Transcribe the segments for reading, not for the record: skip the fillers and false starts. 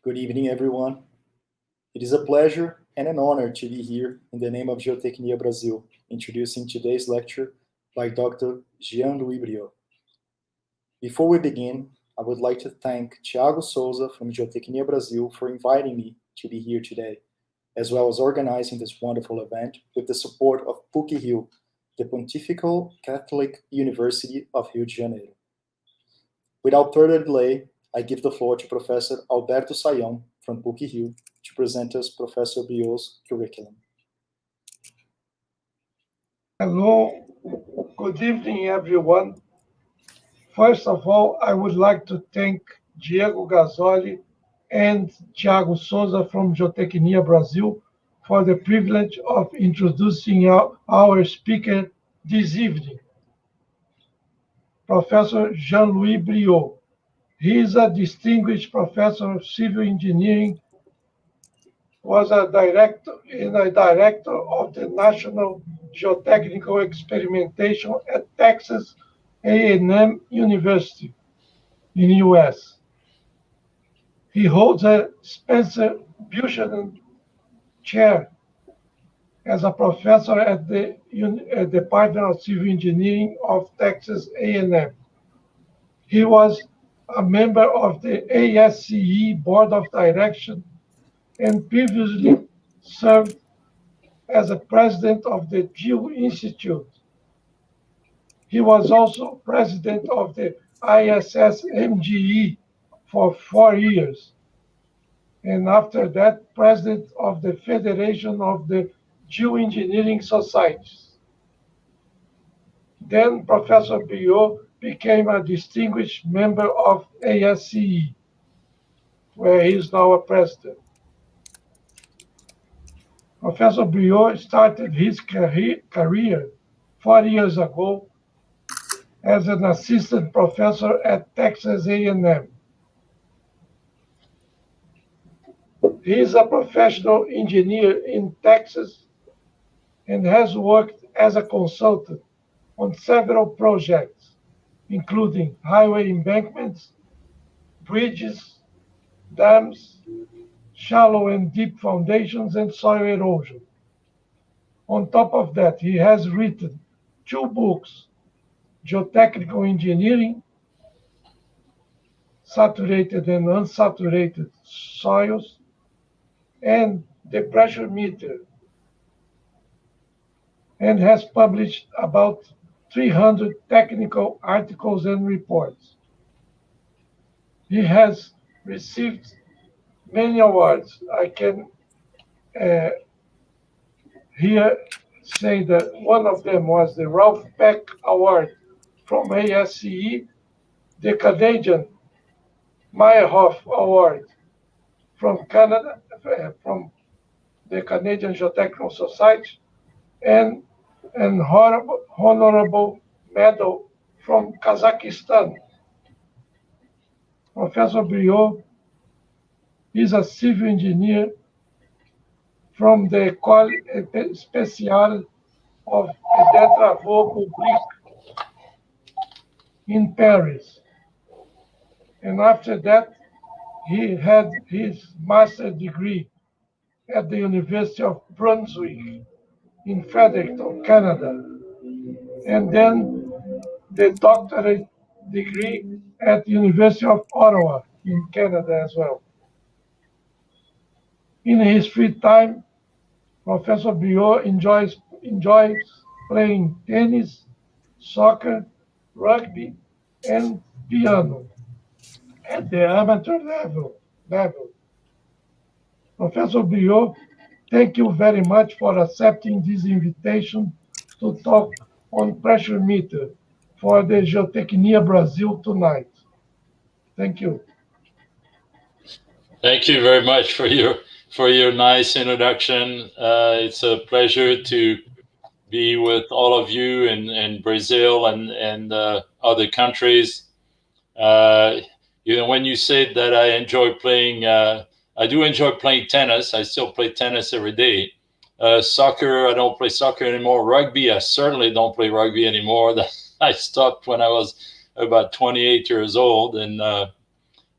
Good evening, everyone. It is a pleasure and an honor to be here in the name of Geotecnia Brasil, introducing today's lecture by Dr. Jean-Louis Briaud. Before we begin, I would like to thank Thiago Souza from Geotecnia Brasil for inviting me to be here today, as well as organizing this wonderful event with the support of PUC-Rio, the Pontifical Catholic University of Rio de Janeiro. Without further delay, I give the floor to Professor Alberto Sayão from PUC-Rio to present us Professor Briaud's curriculum. Hello, good evening, everyone. First of all, I would like to thank Diego Gazzoli and Thiago Souza from Geotecnia Brasil for the privilege of introducing our speaker this evening, Professor Jean-Louis Briaud. He is a distinguished professor of civil engineering, was a director of the National Geotechnical Experimentation at Texas A&M University in the US. He holds a Spencer Buchanan Chair as a professor at the Department of Civil Engineering of Texas A&M. He was a member of the ASCE Board of Direction and previously served as a president of the Geo-Institute. He was also president of the ISSMGE for 4 years, and after that, president of the Federation of the Geoengineering Societies. Then Professor Briaud became a distinguished member of ASCE, where he is now a president. Professor Briaud started his career 4 years ago as an assistant professor at Texas A&M. He is a professional engineer in Texas and has worked as a consultant on several projects, including highway embankments, bridges, dams, shallow and deep foundations, and soil erosion. On top of that, he has written 2 books, Geotechnical Engineering, Saturated and Unsaturated Soils, and the Pressuremeter, and has published about 300 technical articles and reports. He has received many awards. I can here say that one of them was the Ralph Peck Award from ASCE, the Canadian Meyerhoff Award from Canada, from the Canadian Geotechnical Society, and an honorable medal from Kazakhstan. Professor Briaud is a civil engineer from the École Spéciale of des Travaux Publics in Paris. And after that, he had his master's degree at the University of Brunswick in Fredericton, Canada, and then the doctorate degree at the University of Ottawa in Canada as well. In his free time, Professor Briaud enjoys playing tennis, soccer, rugby, and piano at the amateur level. Professor Briaud, thank you very much for accepting this invitation to talk on Pressuremeter for the Geotecnia Brasil tonight. Thank you. Thank you very much for your nice introduction. It's a pleasure to be with all of you in Brazil and other countries. When you said that I enjoy playing, I do enjoy playing tennis. I still play tennis every day. Soccer, I don't play soccer anymore. Rugby, I certainly don't play rugby anymore. I stopped when I was about 28 years old, and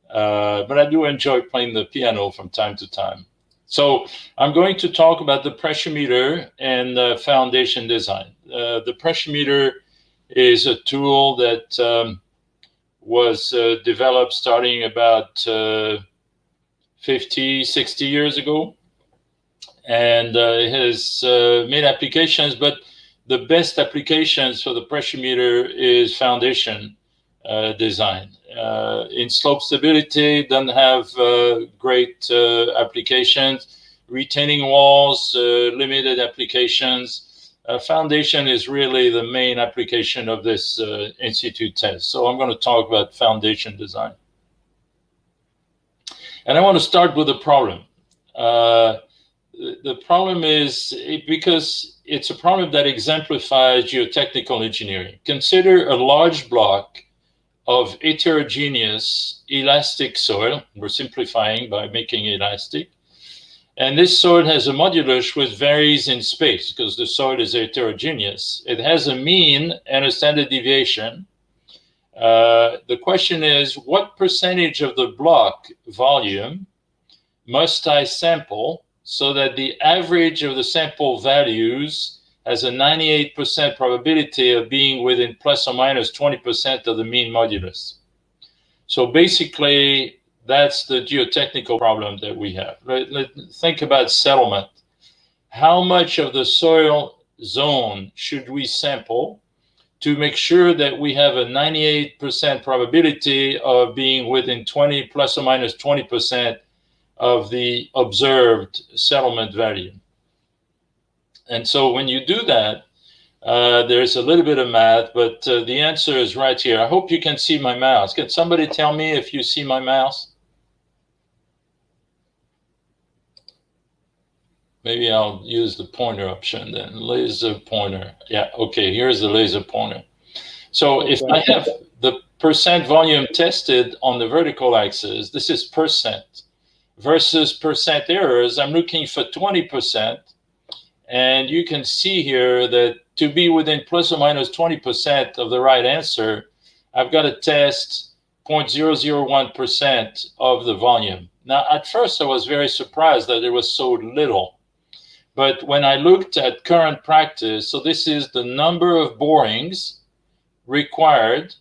but I do enjoy playing the piano from time to time. So I'm going to talk about the pressure meter and foundation design. The pressure meter is a tool that was developed starting about 50, 60 years ago. And it has made applications, but the best applications for the pressure meter is foundation design. In slope stability, doesn't have great applications. Retaining walls, limited applications. Foundation is really the main application of this institute test. So I'm going to talk about foundation design. And I want to start with a problem. The problem is because it's a problem that exemplifies geotechnical engineering. Consider a large block of heterogeneous elastic soil. We're simplifying by making it elastic. And this soil has a modulus which varies in space because the soil is heterogeneous. It has a mean and a standard deviation. The question is, what percentage of the block volume must I sample so that the average of the sample values has a 98% probability of being within plus or minus 20% of the mean modulus? So basically, that's the geotechnical problem that we have. Think about settlement. How much of the soil zone should we sample to make sure that we have a 98% probability of being within plus or minus 20% of the observed settlement value? And so when you do that, there's a little bit of math, but the answer is right here. I hope you can see my mouse. Can somebody tell me if you see my mouse? Maybe I'll use the pointer option then. Laser pointer. Yeah, okay, here's the laser pointer. So if I have the percent volume tested on the vertical axis, this is percent, versus percent errors, I'm looking for 20%. And you can see here that to be within plus or minus 20% of the right answer, I've got to test 0.001% of the volume. Now, at first, I was very surprised that it was so little. But when I looked at current practice, so this is the number of borings required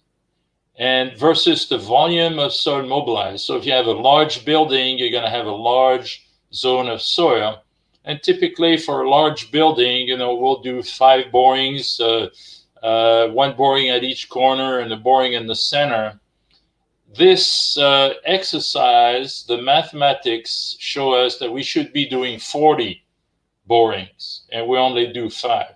and versus the volume of soil mobilized. So if you have a large building, you're going to have a large zone of soil. And typically for a large building, we'll do 5 borings, 1 boring at each corner and a boring in the center. This exercise, the mathematics show us that we should be doing 40 borings, and we only do 5.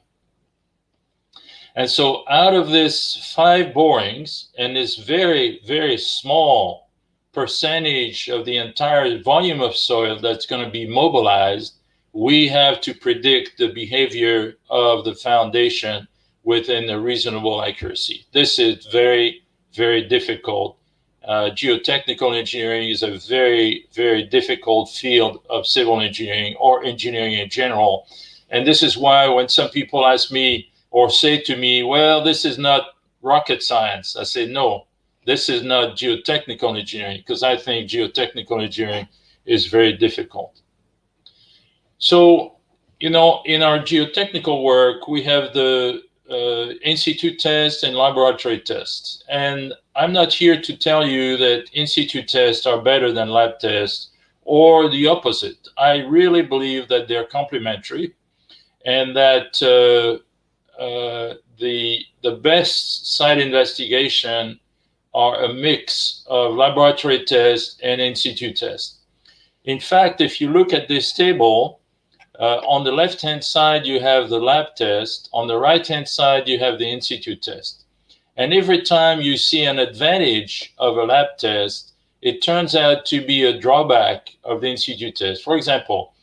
And so out of this 5 borings and this very, very small percentage of the entire volume of soil that's going to be mobilized, we have to predict the behavior of the foundation within a reasonable accuracy. This is very, very difficult. Geotechnical engineering is a very, very difficult field of civil engineering or engineering in general. And this is why when some people ask me or say to me, well, this is not rocket science, I say, no, this is not geotechnical engineering, because I think geotechnical engineering is very difficult. So, in our geotechnical work, we have the institute tests and laboratory tests. And I'm not here to tell you that institute tests are better than lab tests or the opposite. I really believe that they're complementary and that the best site investigation are a mix of laboratory tests and institute tests. In fact, if you look at this table, on the left-hand side, you have the lab test. On the right-hand side, you have the institute test. And every time you see an advantage of a lab test, it turns out to be a drawback of the institute test. For example,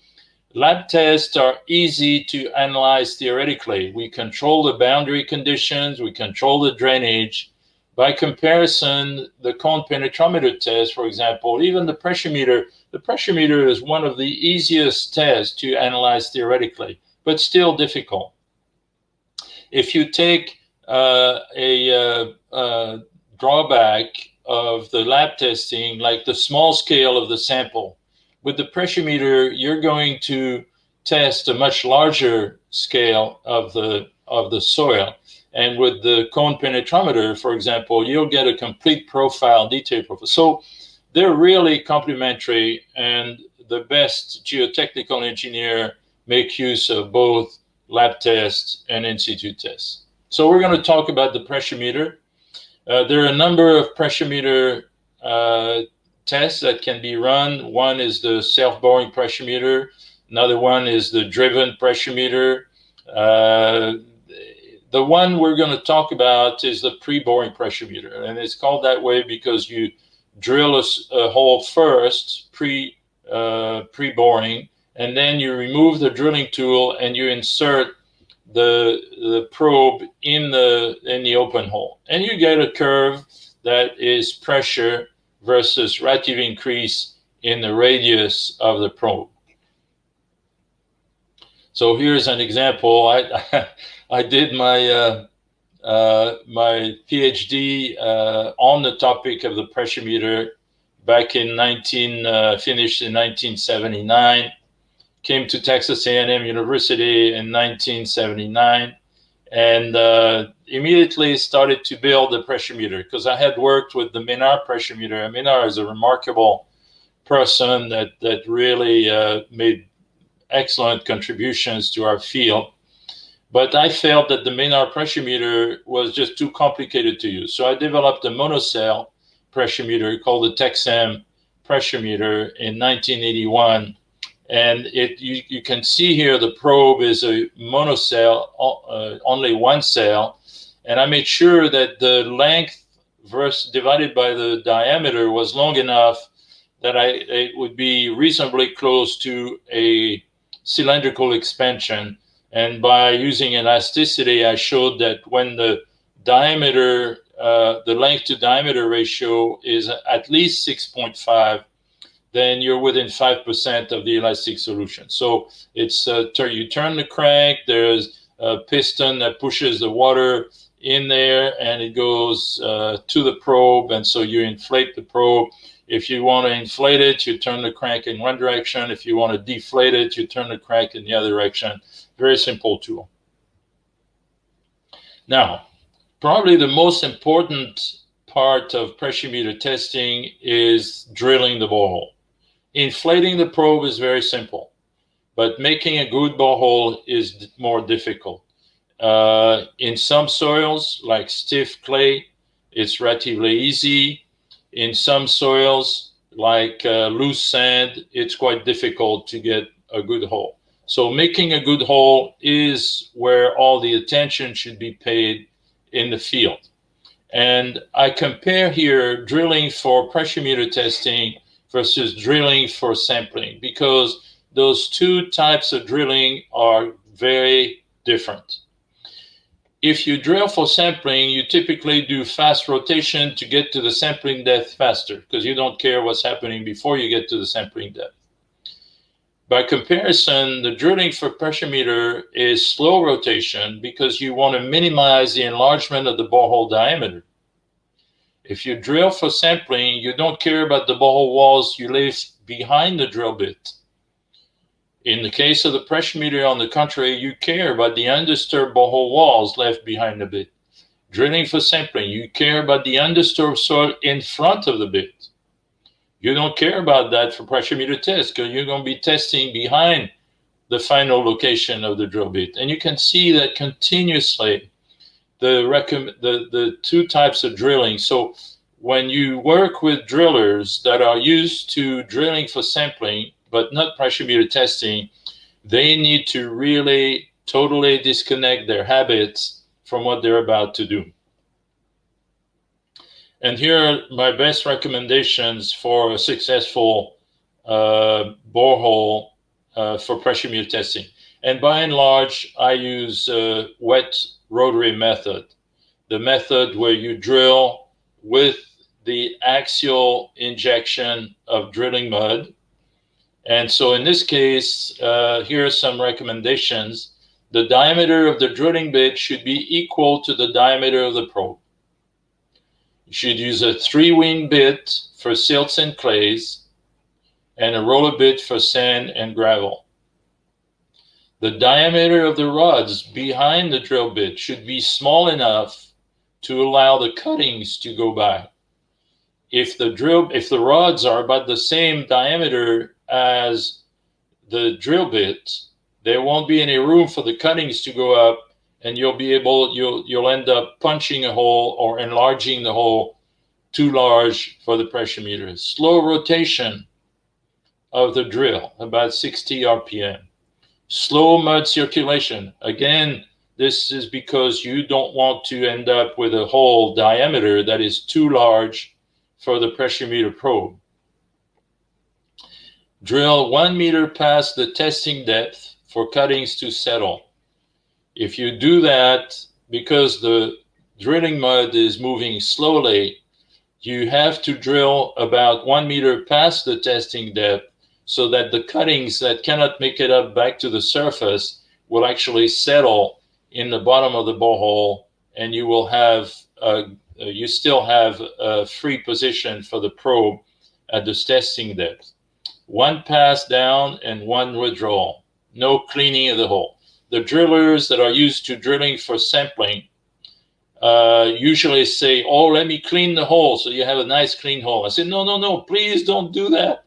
lab tests are easy to analyze theoretically. We control the boundary conditions, we control the drainage. By comparison, the cone penetrometer test, for example, even the pressure meter is one of the easiest tests to analyze theoretically, but still difficult. If you take a drawback of the lab testing, like the small scale of the sample. With the pressure meter, you're going to test a much larger scale of the soil. And with the cone penetrometer, for example, you'll get a complete profile, detailed profile. So they're really complementary, and the best geotechnical engineer make use of both lab tests and in-situ tests. So we're going to talk about the pressure meter. There are a number of pressure meter tests that can be run. One is the self-boring pressure meter. Another one is the driven pressure meter. The one we're going to talk about is the pre-boring pressure meter, and it's called that way because you drill a hole first, pre-boring, and then you remove the drilling tool and you insert the probe in the open hole, and you get a curve that is pressure versus relative increase in the radius of the probe. So here's an example. I did my my PhD on the topic of the pressure meter back in finished in 1979. Came to Texas A&M University in 1979, and immediately started to build the pressure meter because I had worked with the Menard pressure meter. Menard is a remarkable person that really made excellent contributions to our field. But I felt that the Menard pressure meter was just too complicated to use. So I developed a monocell pressure meter called the Texam pressure meter in 1981. And you can see here the probe is a monocell, only one cell. And I made sure that the length divided by the diameter was long enough that it would be reasonably close to a cylindrical expansion. And by using elasticity, I showed that when the diameter, the length to diameter ratio is at least 6.5, then you're within 5% of the elastic solution. So it's you turn the crank, there's a piston that pushes the water in there, and it goes to the probe, and so you inflate the probe. If you want to inflate it, you turn the crank in one direction. If you want to deflate it, you turn the crank in the other direction. Very simple tool. Now, probably the most important part of pressure meter testing is drilling the borehole. Inflating the probe is very simple, but making a good borehole is more difficult. In some soils, like stiff clay, it's relatively easy. In some soils, like loose sand, it's quite difficult to get a good hole. So making a good hole is where all the attention should be paid in the field. And I compare here drilling for pressure meter testing versus drilling for sampling, because those two types of drilling are very different. If you drill for sampling, you typically do fast rotation to get to the sampling depth faster, because you don't care what's happening before you get to the sampling depth. By comparison, the drilling for pressure meter is slow rotation because you want to minimize the enlargement of the borehole diameter. If you drill for sampling, you don't care about the borehole walls you leave behind the drill bit. In the case of the pressure meter, on the contrary, you care about the undisturbed borehole walls left behind the bit. Drilling for sampling, you care about the undisturbed soil in front of the bit. You don't care about that for pressure meter tests because you're going to be testing behind the final location of the drill bit. And you can see that continuously the two types of drilling. So when you work with drillers that are used to drilling for sampling but not pressure meter testing, they need to really totally disconnect their habits from what they're about to do. And here are my best recommendations for a successful borehole for pressure meter testing. And by and large, I use wet rotary method, the method where you drill with the axial injection of drilling mud. And so in this case, here are some recommendations. The diameter of the drilling bit should be equal to the diameter of the probe. You should use a 3-wing bit for silts and clays and a roller bit for sand and gravel. The diameter of the rods behind the drill bit should be small enough to allow the cuttings to go by. If the rods are about the same diameter as the drill bit, there won't be any room for the cuttings to go up, and you'll end up punching a hole or enlarging the hole too large for the pressure meter. Slow rotation of the drill, about 60 RPM. Slow mud circulation. Again, this is because you don't want to end up with a hole diameter that is too large for the pressure meter probe. Drill 1 meter past the testing depth for cuttings to settle. If you do that, because the drilling mud is moving slowly, you have to drill about 1 meter past the testing depth so that the cuttings that cannot make it up back to the surface will actually settle in the bottom of the borehole, and you will have you still have a free position for the probe at the testing depth. 1 pass down and 1 withdrawal. No cleaning of the hole. The drillers that are used to drilling for sampling usually say, "Oh, let me clean the hole so you have a nice clean hole." I said, no, please don't do that.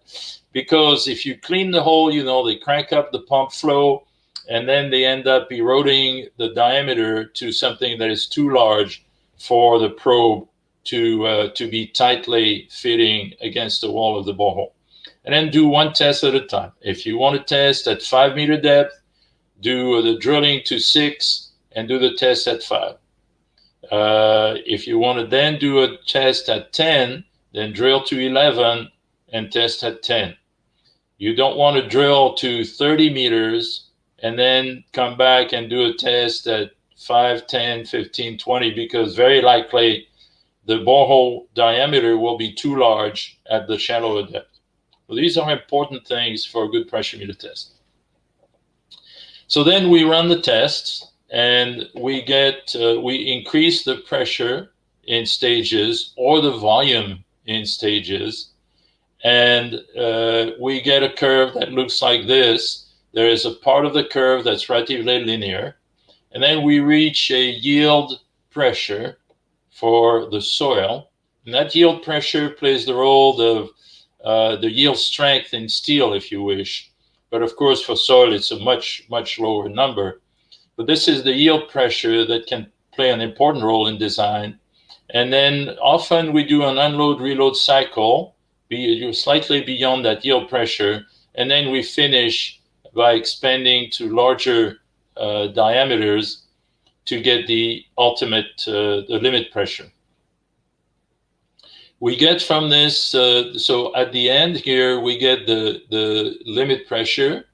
Because if you clean the hole, they crank up the pump flow, and then they end up eroding the diameter to something that is too large for the probe to be tightly fitting against the wall of the borehole. And then do 1 test at a time. If you want to test at 5 meter depth, do the drilling to 6 and do the test at 5. If you want to then do a test at 10, then drill to 11 and test at 10. You don't want to drill to 30 meters and then come back and do a test at 5, 10, 15, 20, because very likely the borehole diameter will be too large at the shallower depth. So these are important things for a good pressure meter test. So then we run the tests, and we increase the pressure in stages or the volume in stages. And we get a curve that looks like this. There is a part of the curve that's relatively linear. And then we reach a yield pressure for the soil. And that yield pressure plays the role of the yield strength in steel, if you wish. But of course, for soil, it's a much, much lower number. But this is the yield pressure that can play an important role in design. And then often we do an unload-reload cycle, slightly beyond that yield pressure, and then we finish by expanding to larger diameters to get the ultimate, the limit pressure. We get from this, so at the end here, we get the limit pressure.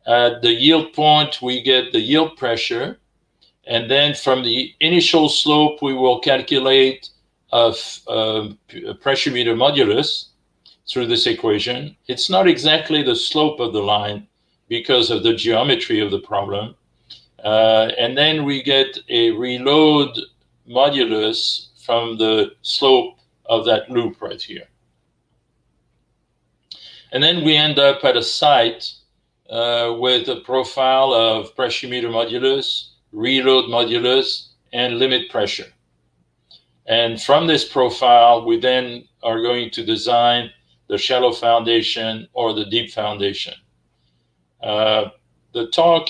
At the yield point, we get the yield pressure. And then from the initial slope, we will calculate a pressure meter modulus through this equation. It's not exactly the slope of the line because of the geometry of the problem. And then we get a reload modulus from the slope of that loop right here. And then we end up at a site with a profile of pressure meter modulus, reload modulus, and limit pressure. And from this profile, we then are going to design the shallow foundation or the deep foundation. The talk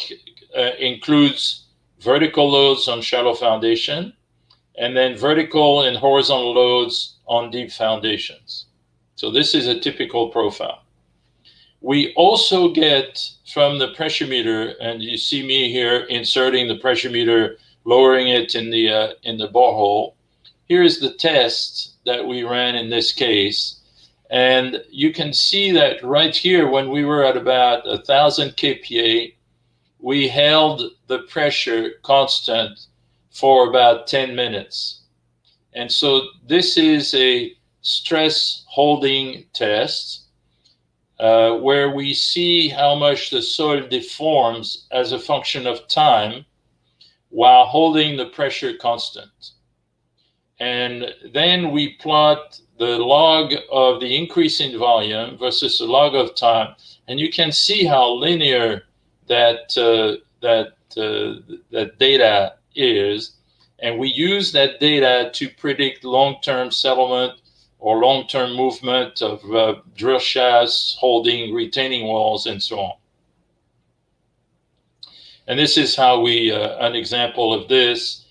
includes vertical loads on shallow foundation, and then vertical and horizontal loads on deep foundations. So this is a typical profile. We also get from the pressure meter, and you see me here inserting the pressure meter, lowering it in the borehole. Here's the test that we ran in this case. And you can see that right here, when we were at about 1,000 kPa, we held the pressure constant for about 10 minutes. And so this is a stress holding test where we see how much the soil deforms as a function of time while holding the pressure constant. And then we plot the log of the increase in volume versus the log of time. And you can see how linear that data is. And we use that data to predict long-term settlement or long-term movement of drill shafts, holding retaining walls, and so on. And this is how we, an example of this,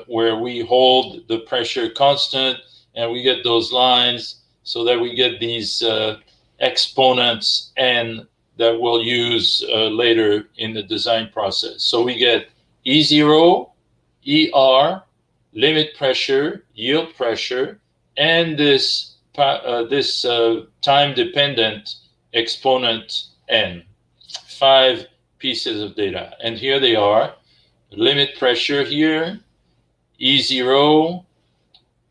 where we hold the pressure constant and we get those lines so that we get these exponents n that we'll use later in the design process. So we get E0, ER, limit pressure, yield pressure, and this time-dependent exponent n, 5 pieces of data. And here they are, limit pressure here, E0,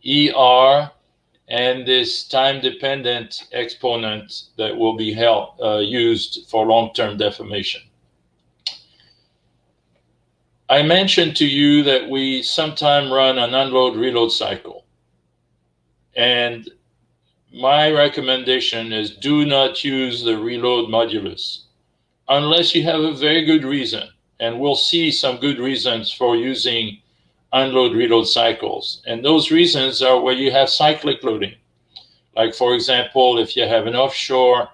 ER, and this time-dependent exponent that will be used for long-term deformation. I mentioned to you that we sometimes run an unload-reload cycle. And my recommendation is do not use the reload modulus unless you have a very good reason. And we'll see some good reasons for using unload-reload cycles. And those reasons are where you have cyclic loading. Like, for example, if you have an offshore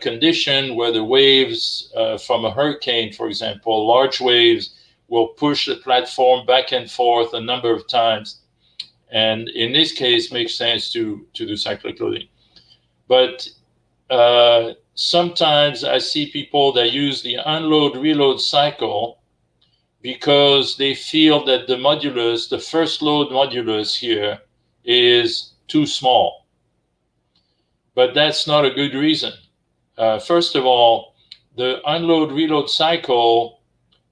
condition where the waves from a hurricane, for example, large waves will push the platform back and forth a number of times. And in this case, it makes sense to do cyclic loading. But sometimes I see people that use the unload-reload cycle because they feel that the modulus, the first load modulus here, is too small. But that's not a good reason. First of all, the unload-reload cycle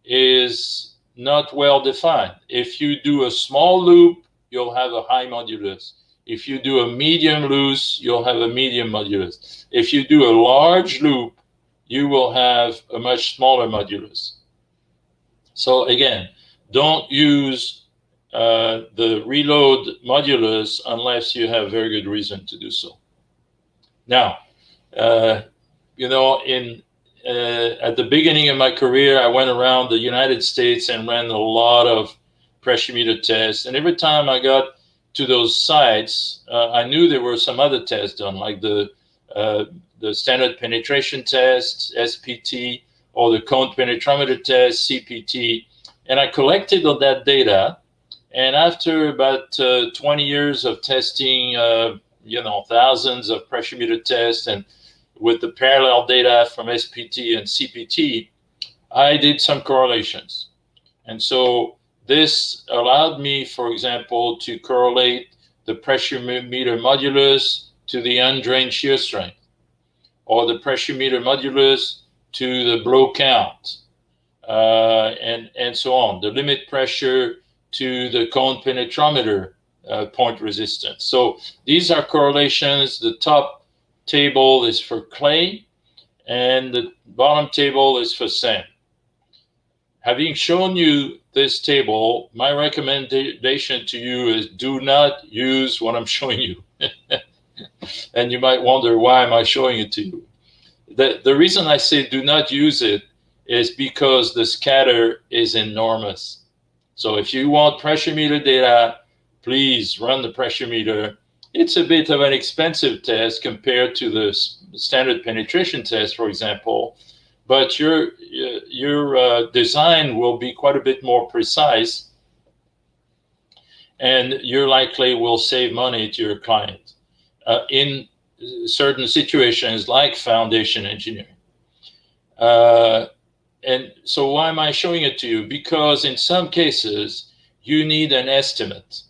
is not well defined. If you do a small loop, you'll have a high modulus. If you do a medium loose, you'll have a medium modulus. If you do a large loop, you will have a much smaller modulus. So again, don't use the reload modulus unless you have very good reason to do so. Now, you know, at the beginning of my career, I went around the United States and ran a lot of pressure meter tests. And every time I got to those sites, I knew there were some other tests done, like the standard penetration test, SPT, or the cone penetrometer test, CPT. And I collected all that data. And after about 20 years of testing, you know, thousands of pressure meter tests, and with the parallel data from SPT and CPT, I did some correlations. And so this allowed me, for example, to correlate the pressure meter modulus to the undrained shear strength, or the pressure meter modulus to the blow count, and so on, the limit pressure to the cone penetrometer point resistance. So these are correlations. The top table is for clay, and the bottom table is for sand. Having shown you this table, my recommendation to you is do not use what I'm showing you. And you might wonder, why am I showing it to you? The reason I say do not use it is because the scatter is enormous. So if you want pressure meter data, please run the pressure meter. It's a bit of an expensive test compared to the standard penetration test, for example, but your design will be quite a bit more precise, and you likely will save money to your client in certain situations like foundation engineering. And so why am I showing it to you? Because in some cases, you need an estimate.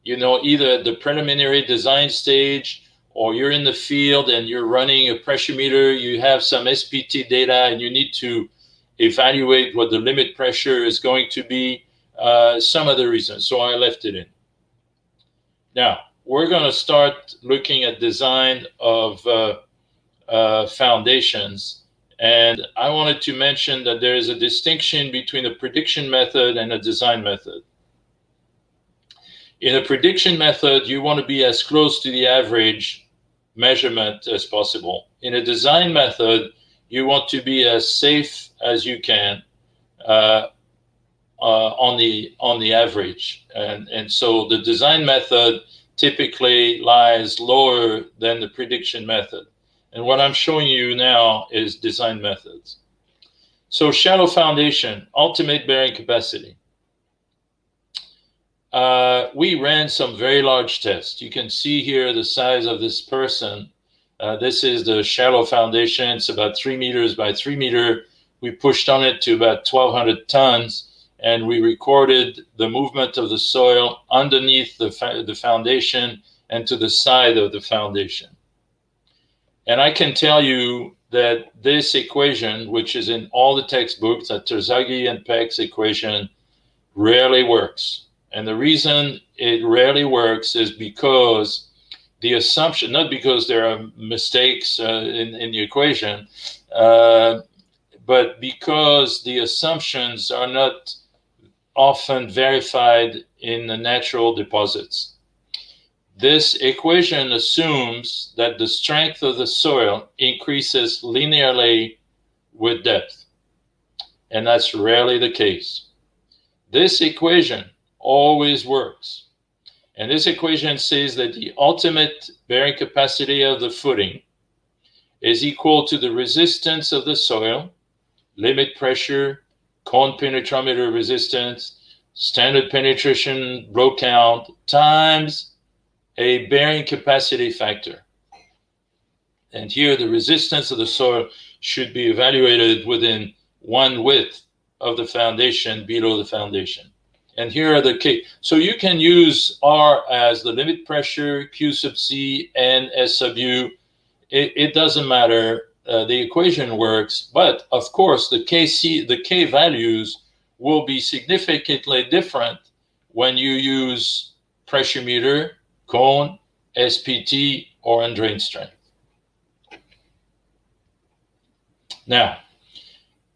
You know, either at the preliminary design stage, or you're in the field and you're running a pressure meter, you have some SPT data and you need to evaluate what the limit pressure is going to be, some other reasons. So I left it in. Now, we're going to start looking at design of foundations. And I wanted to mention that there is a distinction between a prediction method and a design method. In a prediction method, you want to be as close to the average measurement as possible. In a design method, you want to be as safe as you can on the average, and so the design method typically lies lower than the prediction method. And what I'm showing you now is design methods. So shallow foundation, ultimate bearing capacity. We ran some very large tests. You can see here the size of this person. This is the shallow foundation. It's about 3 meters by 3 meters. We pushed on it to about 1,200 tons, and we recorded the movement of the soil underneath the foundation and to the side of the foundation. And I can tell you that this equation, which is in all the textbooks, that Terzaghi and Peck's equation, rarely works. And the reason it rarely works is because the assumption, not because there are mistakes in the equation, but because the assumptions are not often verified in the natural deposits. This equation assumes that the strength of the soil increases linearly with depth, and that's rarely the case. This equation always works, and this equation says that the ultimate bearing capacity of the footing is equal to the resistance of the soil, limit pressure, cone penetrometer resistance, standard penetration blow count, times a bearing capacity factor. And here the resistance of the soil should be evaluated within 1/5 of the foundation below the foundation. And here are the key. So you can use R as the limit pressure, Q sub C, and S sub U. It doesn't matter. The equation works, but of course the K values will be significantly different when you use pressure meter, cone, SPT, or undrained strength. Now,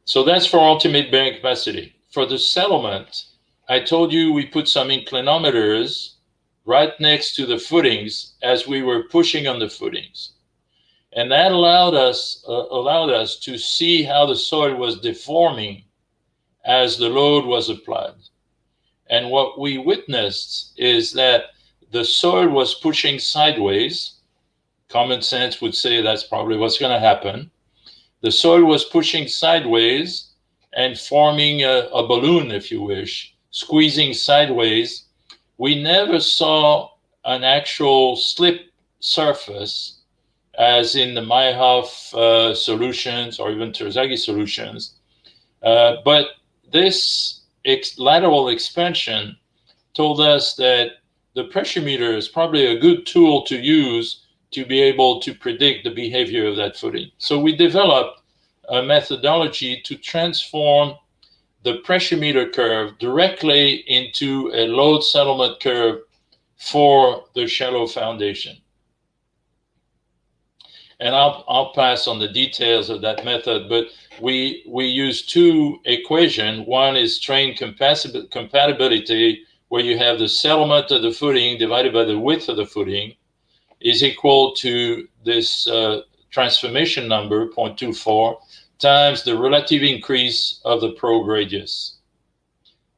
so that's for ultimate bearing capacity. For the settlement, I told you we put some inclinometers right next to the footings as we were pushing on the footings. And that allowed us to see how the soil was deforming as the load was applied. And what we witnessed is that the soil was pushing sideways. Common sense would say that's probably what's going to happen. The soil was pushing sideways and forming a balloon, if you wish, squeezing sideways. We never saw an actual slip surface as in the Meyerhoff solutions or even Terzaghi solutions. But this lateral expansion told us that the pressure meter is probably a good tool to use to be able to predict the behavior of that footing. So we developed a methodology to transform the pressure meter curve directly into a load settlement curve for the shallow foundation. And I'll pass on the details of that method, but we use two equations. One is strain compatibility, where you have the settlement of the footing divided by the width of the footing is equal to this transformation number, 0.24, times the relative increase of the probe radius.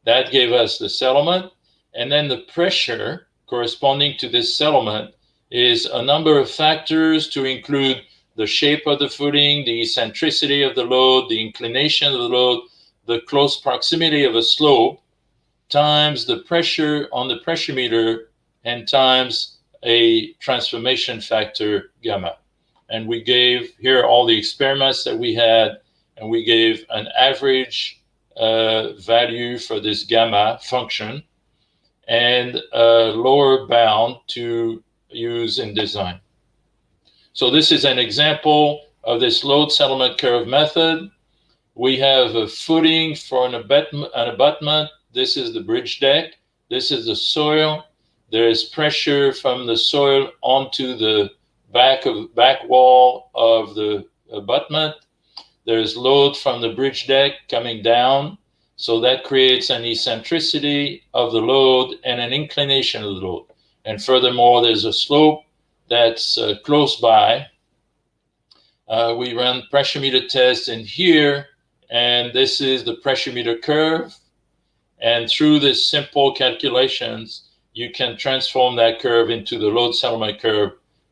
That gave us the settlement, and then the pressure corresponding to this settlement is a number of factors to include the shape of the footing, the eccentricity of the load, the inclination of the load, the close proximity of a slope, times the pressure on the pressure meter, and times a transformation factor gamma. And we gave here all the experiments that we had, and we gave an average value for this gamma function and a lower bound to use in design. So this is an example of this load settlement curve method. We have a footing for an abutment. This is the bridge deck. This is the soil. There is pressure from the soil onto the back wall of the abutment. There's load from the bridge deck coming down. So that creates an eccentricity of the load and an inclination of the load. And furthermore, there's a slope that's close by. We run pressure meter tests in here, and this is the pressure meter curve. And through this simple calculations, you can transform that curve into the load settlement curve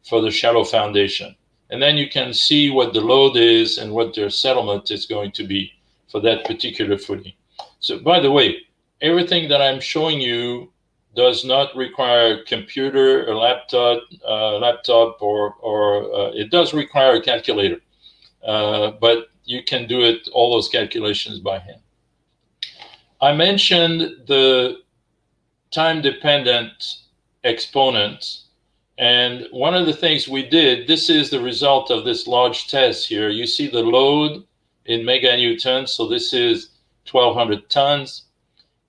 for the shallow foundation. And then you can see what the load is and what their settlement is going to be for that particular footing. So by the way, everything that I'm showing you does not require a computer, a laptop, or it does require a calculator. But you can do it, all those calculations by hand. I mentioned the time-dependent exponent. And one of the things we did, this is the result of this large test here. You see the load in meganewtons, so this is 1,200 tons.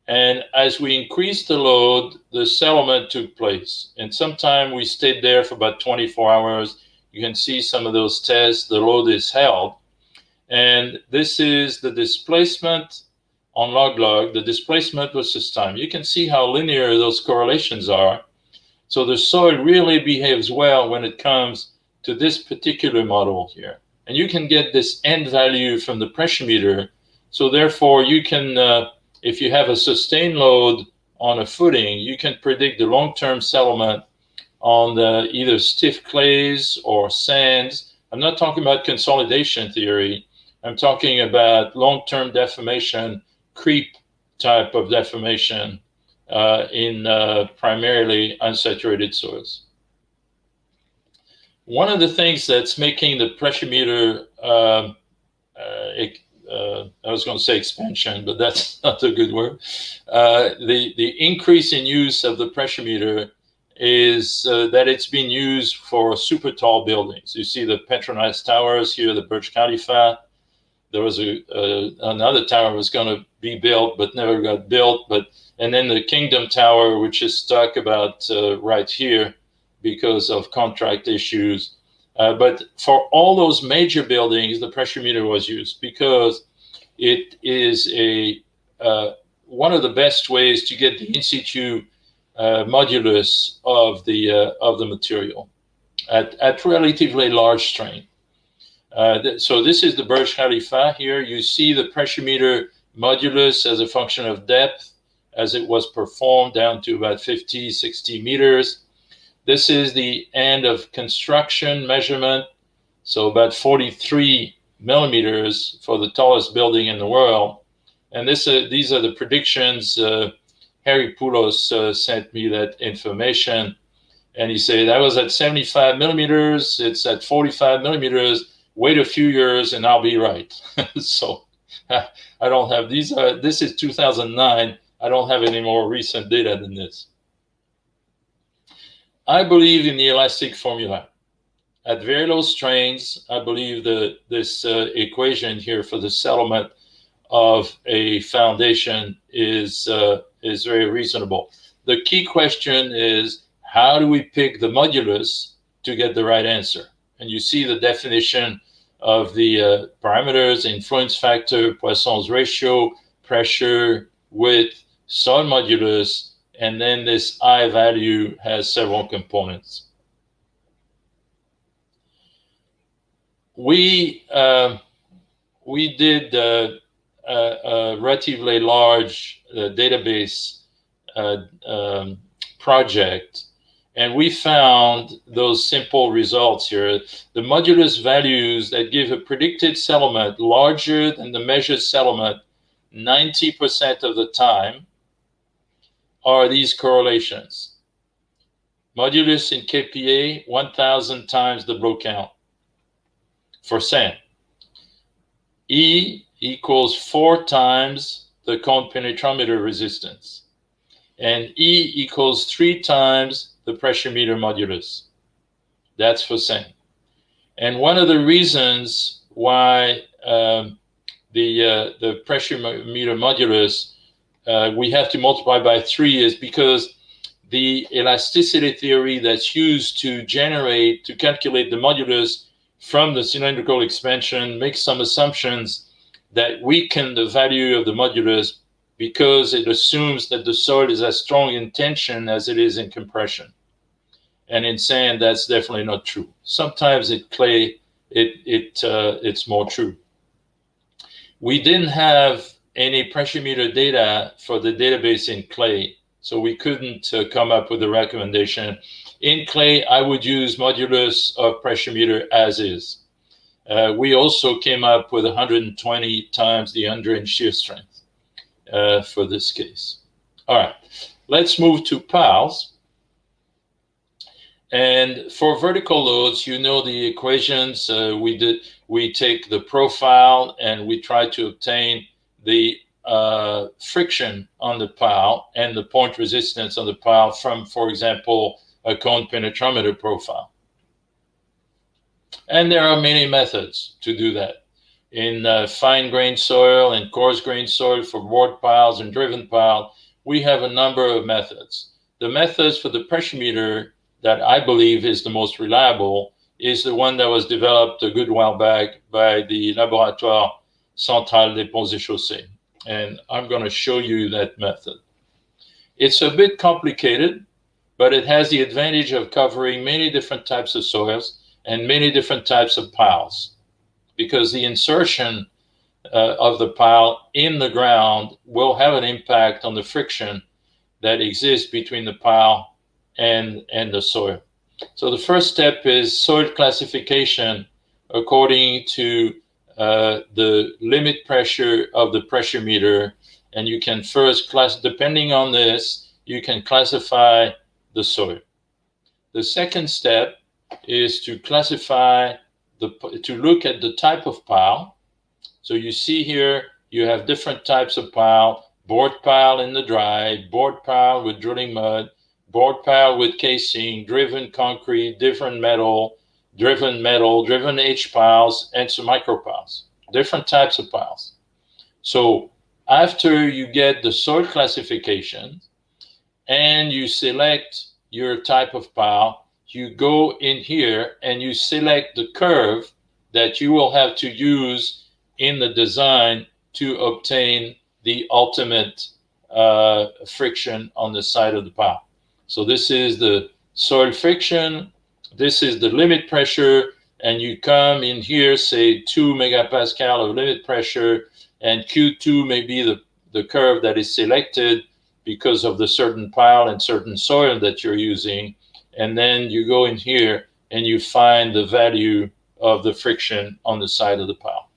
And as we increased the load, the settlement took place. And sometime we stayed there for about 24 hours. You can see some of those tests, the load is held. And this is the displacement on log-log, the displacement versus time. You can see how linear those correlations are. So the soil really behaves well when it comes to this particular model here. And you can get this end value from the pressure meter. So therefore, you can, if you have a sustained load on a footing, you can predict the long-term settlement on the either stiff clays or sands. I'm not talking about consolidation theory. I'm talking about long-term deformation, creep type of deformation in primarily unsaturated soils. One of the things that's making the pressure meter, I was going to say expansion, but that's not a good word. The increase in use of the pressure meter is that it's being used for super tall buildings. You see the Petronas Towers here, the Burj Khalifa. There was another tower was going to be built, but never got built. And then the Kingdom Tower, which is stuck about right here because of contract issues. But for all those major buildings, the pressure meter was used because it is one of the best ways to get the in situ modulus of the material at relatively large strain. So this is the Burj Khalifa here. You see the pressure meter modulus as a function of depth as it was performed down to about 50, 60 meters. This is the end of construction measurement, so about 43 millimeters for the tallest building in the world. And these are the predictions. Harry Poulos sent me that information, and he said, that was at 75 millimeters, it's at 45 millimeters, wait a few years and I'll be right. So I don't have these. This is 2009. I don't have any more recent data than this. I believe in the elastic formula. At very low strains, I believe that this equation here for the settlement of a foundation is very reasonable. The key question is, how do we pick the modulus to get the right answer? And you see the definition of the parameters: influence factor, Poisson's ratio, pressure, width, soil modulus, and then this I value has several components. We did a relatively large database project, and we found those simple results here. The modulus values that give a predicted settlement larger than the measured settlement 90% of the time are these correlations. Modulus in kPa, 1,000 times the blow count for sand. E equals 4 times the cone penetrometer resistance. And E equals 3 times the pressure meter modulus. That's for sand. And one of the reasons why the pressure meter modulus we have to multiply by 3 is because the elasticity theory that's used to calculate the modulus from the cylindrical expansion makes some assumptions that weaken the value of the modulus because it assumes that the soil is as strong in tension as it is in compression. And in sand, that's definitely not true. Sometimes in clay, it's more true. We didn't have any pressure meter data for the database in clay, so we couldn't come up with a recommendation. In clay, I would use modulus of pressure meter as is. We also came up with 120 times the under-inch shear strength for this case. All right, let's move to piles. And for vertical loads, you know the equations. We take the profile and we try to obtain the friction on the pile and the point resistance on the pile from, for example, a cone penetrometer profile. And there are many methods to do that. In fine-grained soil and coarse-grained soil for bored piles and driven pile, we have a number of methods. The methods for the pressure meter that I believe is the most reliable is the one that was developed a good while back by the Laboratoire Central des Ponts et Chaussées. And I'm going to show you that method. It's a bit complicated, but it has the advantage of covering many different types of soils and many different types of piles, because the insertion of the pile in the ground will have an impact on the friction that exists between the pile and the soil. So the first step is soil classification according to the limit pressure of the pressure meter. And you can first depending on this, you can classify the soil. The second step is to classify, to look at the type of pile. So you see here, you have different types of pile: bored pile in the dry, bored pile with drilling mud, bored pile with casing, driven concrete, driven metal, driven H piles, and some micro piles. Different types of piles. So after you get the soil classification and you select your type of pile, you go in here and you select the curve that you will have to use in the design to obtain the ultimate friction on the side of the pile. So this is the soil friction, this is the limit pressure, and you come in here, say 2 megapascal of limit pressure, and Q2 may be the curve that is selected because of the certain pile and certain soil that you're using. And then you go in here and you find the value of the friction on the side of the pile.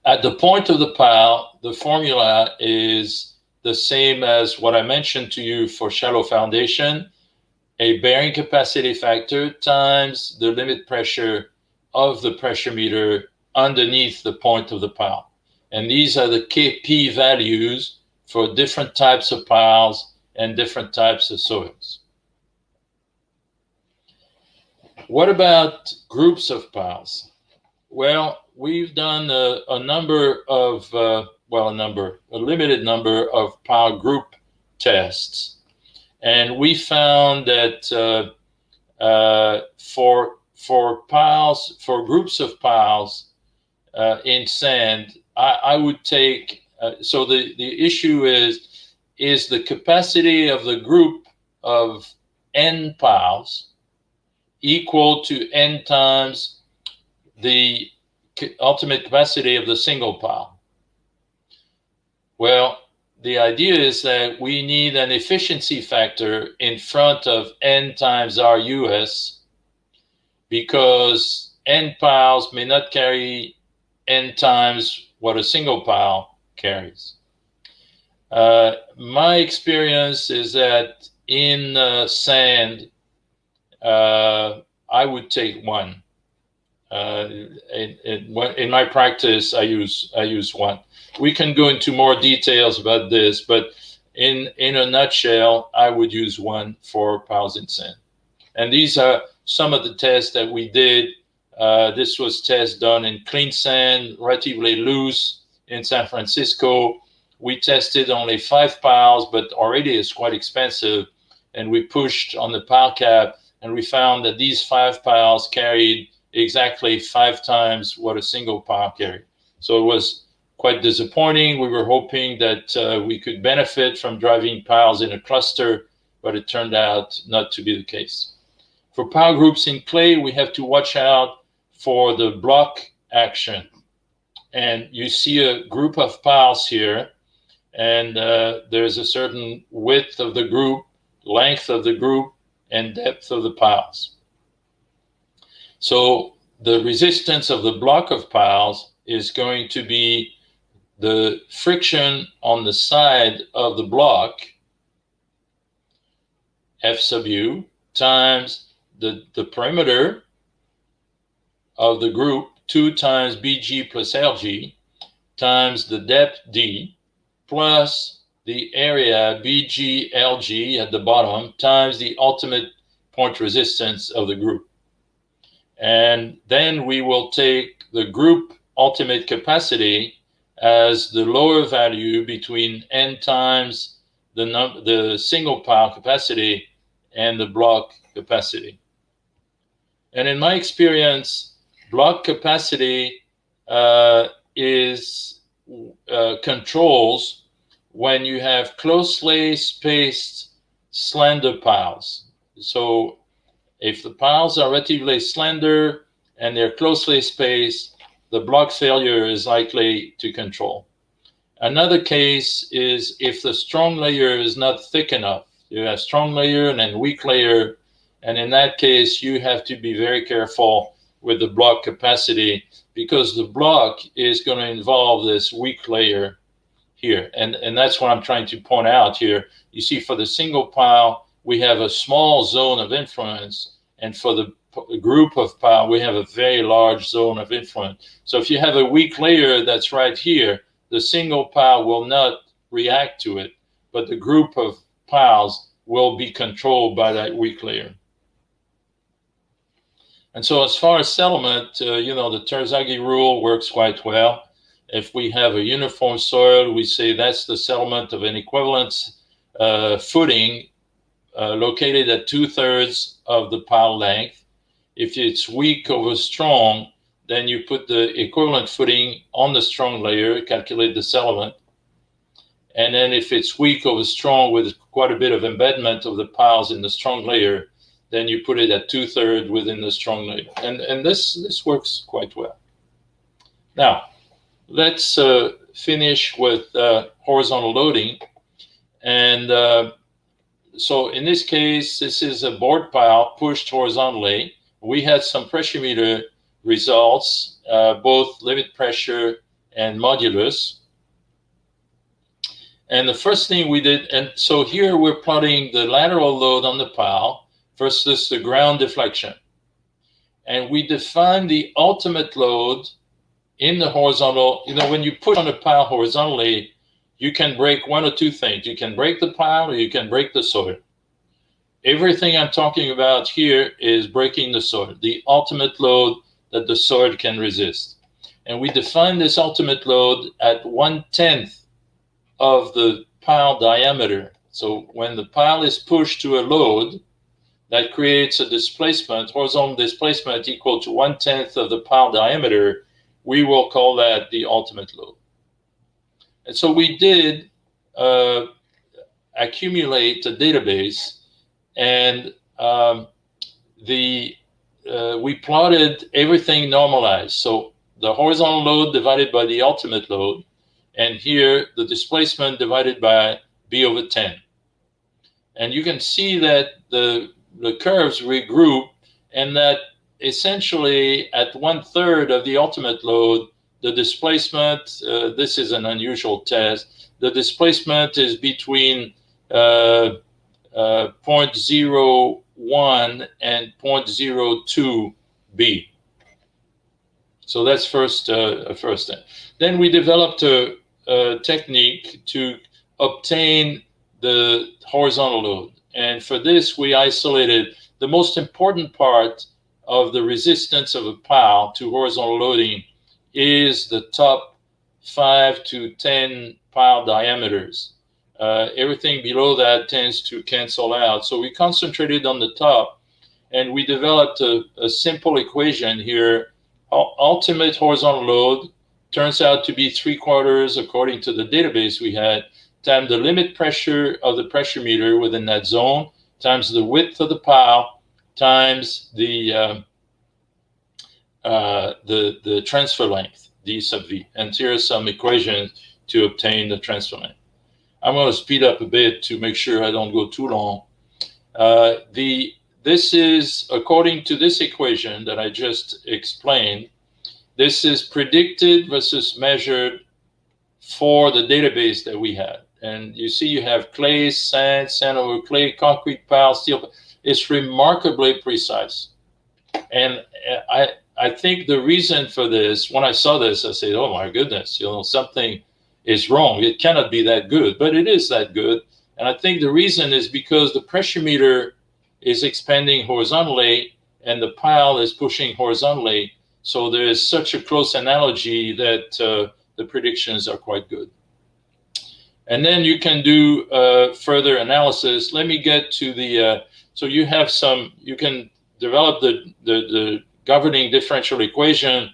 At the point of the pile, the formula is the same as what I mentioned to you for shallow foundation: a bearing capacity factor times the limit pressure of the pressure meter underneath the point of the pile. And these are the KP values for different types of piles and different types of soils. What about groups of piles? Well, we've done a limited number of pile group tests. And we found that for groups of piles in sand, I would take, so the issue is the capacity of the group of n piles equal to n times the ultimate capacity of the single pile. Well, the idea is that we need an efficiency factor in front of n times RUS, because n piles may not carry n times what a single pile carries. My experience is that in sand, I would take 1. In my practice, I use 1. We can go into more details about this, but in a nutshell, I would use 1 for piles in sand. And these are some of the tests that we did. This was tests done in clean sand, relatively loose in San Francisco. We tested only 5 piles, but already it's quite expensive. And we pushed on the pile cap, and we found that these 5 piles carried exactly 5 times what a single pile carried. So it was quite disappointing. We were hoping that we could benefit from driving piles in a cluster, but it turned out not to be the case. For pile groups in clay, we have to watch out for the block action. And you see a group of piles here, and there's a certain width of the group, length of the group, and depth of the piles. So the resistance of the block of piles is going to be the friction on the side of the block, F sub U, times the perimeter of the group, 2 times BG plus LG, times the depth D, plus the area BG LG at the bottom, times the ultimate point resistance of the group. And then we will take the group ultimate capacity as the lower value between n times the single pile capacity and the block capacity. And in my experience, block capacity controls when you have closely spaced slender piles. So if the piles are relatively slender and they're closely spaced, the block failure is likely to control. Another case is if the strong layer is not thick enough. You have strong layer and then weak layer, and in that case, you have to be very careful with the block capacity because the block is going to involve this weak layer here. And that's what I'm trying to point out here. You see, for the single pile, we have a small zone of influence, and for the group of pile, we have a very large zone of influence. So if you have a weak layer that's right here, the single pile will not react to it, but the group of piles will be controlled by that weak layer. And so as far as settlement, the Terzaghi rule works quite well. If we have a uniform soil, we say that's the settlement of an equivalence footing located at 2/3 of the pile length. If it's weak over strong, then you put the equivalent footing on the strong layer, calculate the settlement. And then if it's weak over strong with quite a bit of embedment of the piles in the strong layer, then you put it at 2/3 within the strong layer. And this works quite well. Now, let's finish with horizontal loading. And so in this case, this is a board pile pushed horizontally. We had some Pressuremeter results, both limit pressure and modulus. And the first thing we did, and so here we're plotting the lateral load on the pile versus the ground deflection. And we define the ultimate load in the horizontal. When you push on a pile horizontally, you can break one or two things. You can break the pile or you can break the soil. Everything I'm talking about here is breaking the soil, the ultimate load that the soil can resist. And we define this ultimate load at 1/10 of the pile diameter. So when the pile is pushed to a load, that creates a displacement, horizontal displacement equal to 1/10 of the pile diameter. We will call that the ultimate load. And so we did accumulate a database, and we plotted everything normalized. So the horizontal load divided by the ultimate load, and here the displacement divided by B over 10. And you can see that the curves regroup, and that essentially at 1/3 of the ultimate load, the displacement, this is an unusual test, the displacement is between 0.01 and 0.02 B. So that's first thing. Then we developed a technique to obtain the horizontal load. And for this, we isolated the most important part of the resistance of a pile to horizontal loading is the top 5 to 10 pile diameters. Everything below that tends to cancel out. So we concentrated on the top, and we developed a simple equation here. Ultimate horizontal load turns out to be 3/4, according to the database we had, times the limit pressure of the pressure meter within that zone, times the width of the pile, times the transfer length, D sub V. And here are some equations to obtain the transfer length. I'm going to speed up a bit to make sure I don't go too long. This is, according to this equation that I just explained, this is predicted versus measured for the database that we had. And you see you have clay, sand, sand over clay, concrete pile, steel. It's remarkably precise. And I think the reason for this, when I saw this, I said, oh my goodness, something is wrong. It cannot be that good, but it is that good. And I think the reason is because the pressure meter is expanding horizontally and the pile is pushing horizontally. So there is such a close analogy that the predictions are quite good. And then you can do further analysis. Let me get to the, so you have some, you can develop the governing differential equation,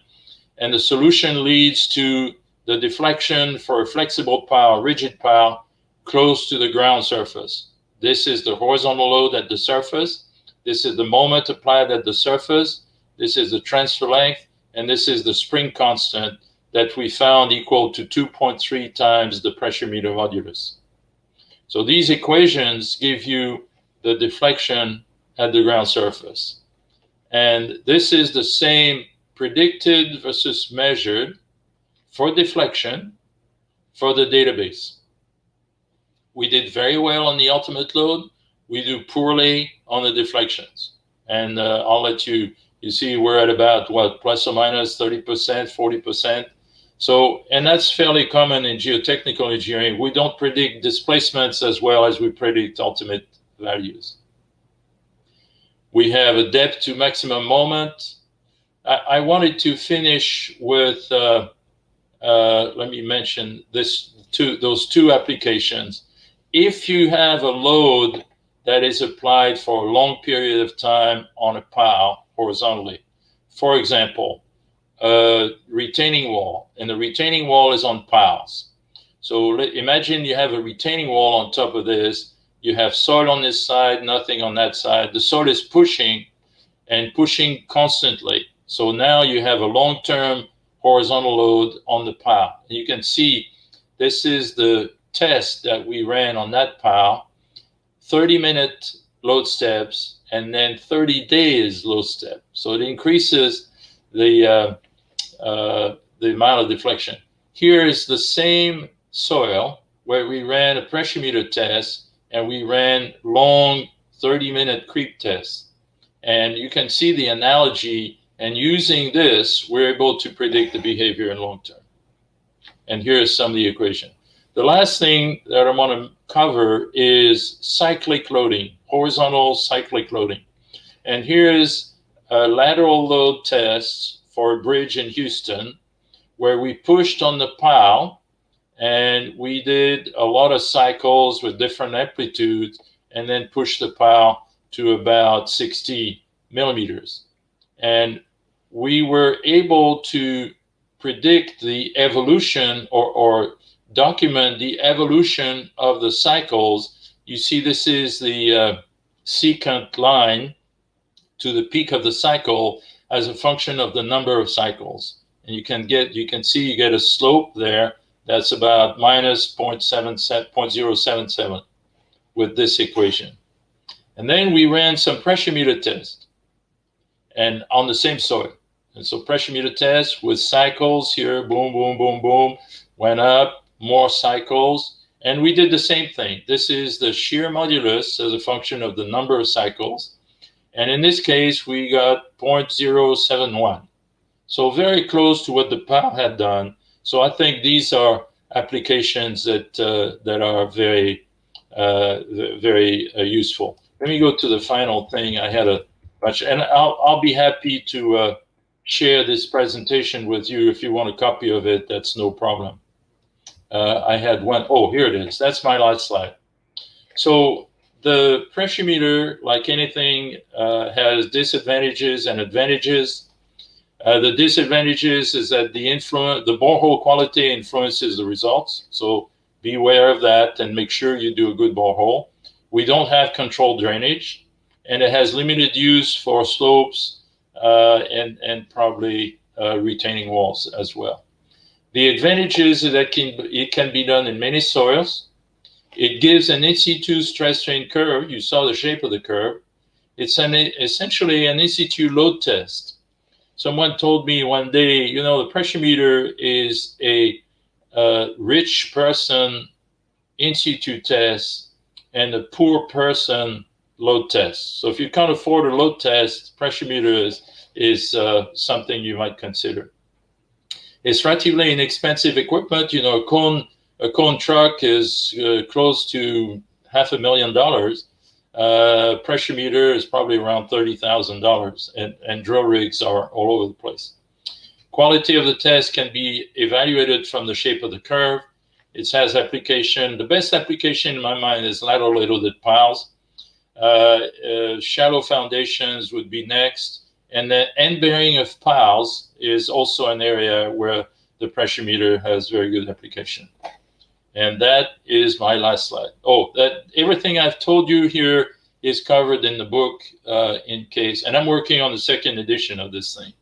and the solution leads to the deflection for a flexible pile, rigid pile, close to the ground surface. This is the horizontal load at the surface. This is the moment applied at the surface. This is the transfer length. And this is the spring constant that we found equal to 2.3 times the pressure meter modulus. So these equations give you the deflection at the ground surface. And this is the same predicted versus measured for deflection for the database. We did very well on the ultimate load. We do poorly on the deflections. And I'll let you see we're at about what, plus or minus 30%, 40%. So, and that's fairly common in geotechnical engineering. We don't predict displacements as well as we predict ultimate values. We have a depth to maximum moment. I wanted to finish with, let me mention those two applications. If you have a load that is applied for a long period of time on a pile horizontally, for example, a retaining wall, and the retaining wall is on piles. So imagine you have a retaining wall on top of this. You have soil on this side, nothing on that side. The soil is pushing and pushing constantly. So now you have a long-term horizontal load on the pile. And you can see this is the test that we ran on that pile, 30-minute load steps, and then 30 days load step. So it increases the amount of deflection. Here is the same soil where we ran a pressure meter test and we ran long 30-minute creep tests. And you can see the analogy, and using this, we're able to predict the behavior in long term. And here's some of the equation. The last thing that I want to cover is cyclic loading, horizontal cyclic loading. And here's a lateral load test for a bridge in Houston, where we pushed on the pile and we did a lot of cycles with different amplitudes and then pushed the pile to about 60 millimeters. And we were able to predict the evolution or document the evolution of the cycles. You see, this is the secant line to the peak of the cycle as a function of the number of cycles. And you can see you get a slope there that's about minus 0.077 with this equation. And then we ran some pressure meter tests and on the same soil. And so pressure meter tests with cycles here, boom, boom, boom, boom, went up, more cycles. And we did the same thing. This is the shear modulus as a function of the number of cycles. And in this case, we got 0.071. So very close to what the pile had done. So I think these are applications that are very, very useful. Let me go to the final thing. I had a bunch, and I'll be happy to share this presentation with you if you want a copy of it. That's no problem. I had one. Oh, here it is. That's my last slide. So the pressure meter, like anything, has disadvantages and advantages. The disadvantages is that the borehole quality influences the results. So be aware of that and make sure you do a good borehole. We don't have controlled drainage, and it has limited use for slopes and probably retaining walls as well. The advantage is that it can be done in many soils. It gives an in situ stress strain curve. You saw the shape of the curve. It's essentially an in situ load test. Someone told me one day, you know, the pressure meter is a rich person in situ test and a poor person load test. So if you can't afford a load test, pressure meter is something you might consider. It's relatively inexpensive equipment. You know, a cone truck is close to $500,000. Pressure meter is probably around $30,000, and drill rigs are all over the place. Quality of the test can be evaluated from the shape of the curve. It has application. The best application in my mind is lateral loaded piles. Shallow foundations would be next. And the end bearing of piles is also an area where the pressure meter has very good application. And that is my last slide. Oh, everything I've told you here is covered in the book in case, and I'm working on the second edition of this thing.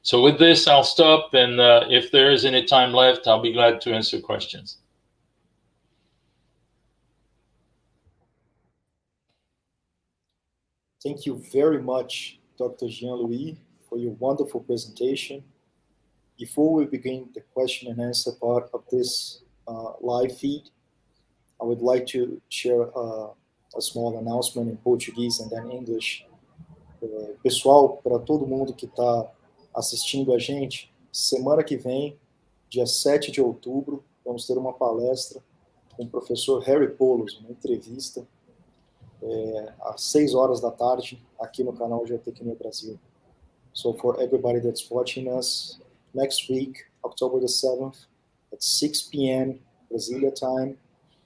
So with this, I'll stop, and if there is any time left, I'll be glad to answer questions. Thank you very much, Dr. Jean-Louis, for your wonderful presentation. Before we begin the question and answer part of this live feed, I would like to share a small announcement in Portuguese and then English. Pessoal, para todo mundo que está assistindo a gente, semana que vem, dia 7 de outubro, vamos ter uma palestra com o professor Harry Polos, uma entrevista, às 6 horas da tarde, aqui no canal Geotecnia Brasil. So for everybody that's watching us, next week, October the 7th, at 6 p.m. Brasilia time,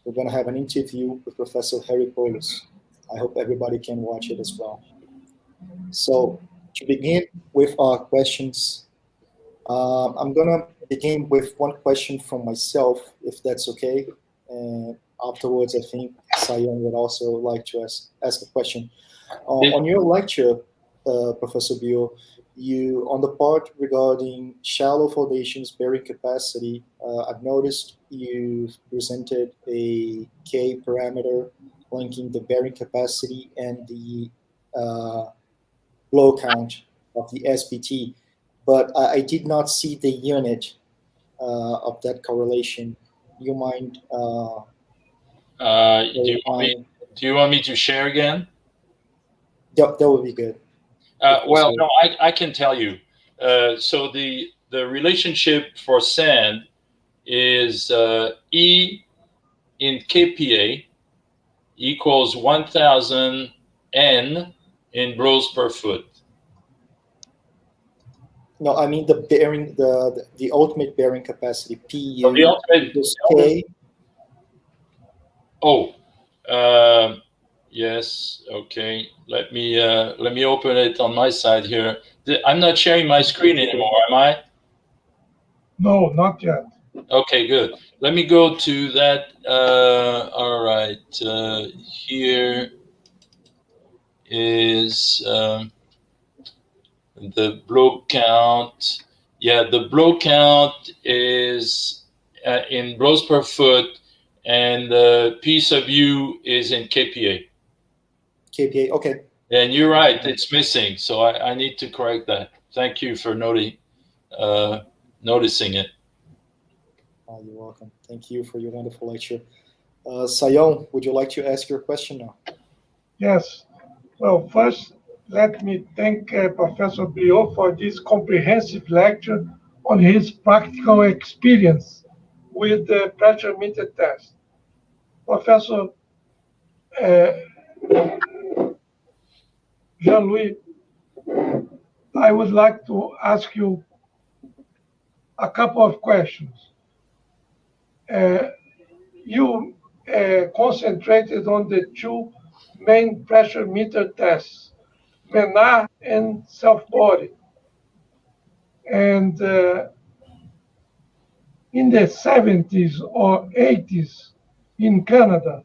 we're going to have an interview with Professor Harry Polos. I hope everybody can watch it as well. So to begin with our questions, I'm going to begin with one question from myself, if that's okay. And afterwards, I think Sayan would also like to ask a question. On your lecture, Professor Briaud, you, on the part regarding shallow foundations bearing capacity, I've noticed you presented a K parameter linking the bearing capacity and the blow count of the SPT, but I did not see the unit of that correlation. Do you mind? Do you want me to share again? That would be good. Well, no, I can tell you. So the relationship for sand is E in kPa equals 1,000 N in Briaud per foot. No, I mean the bearing, the ultimate bearing capacity, PU. The ultimate. K. Oh, yes. Okay. Let me open it on my side here. I'm not sharing my screen anymore, am I? No, not yet. Okay, good. Let me go to that. All right. Here is the blow count. Yeah, the blow count is in blows per foot, and the P sub U is in kPa. kPa, okay. And you're right, it's missing. So I need to correct that. Thank you for noticing it. Oh, you're welcome. Thank you for your wonderful lecture. Sayon, would you like to ask your question now? Yes. Well, first, let me thank Professor Briaud for this comprehensive lecture on his practical experience with the pressure meter test. Professor Jean-Louis, I would like to ask you a couple of questions. You concentrated on the two main pressure meter tests, MANAR and self-body. And in the 70s or 80s in Canada,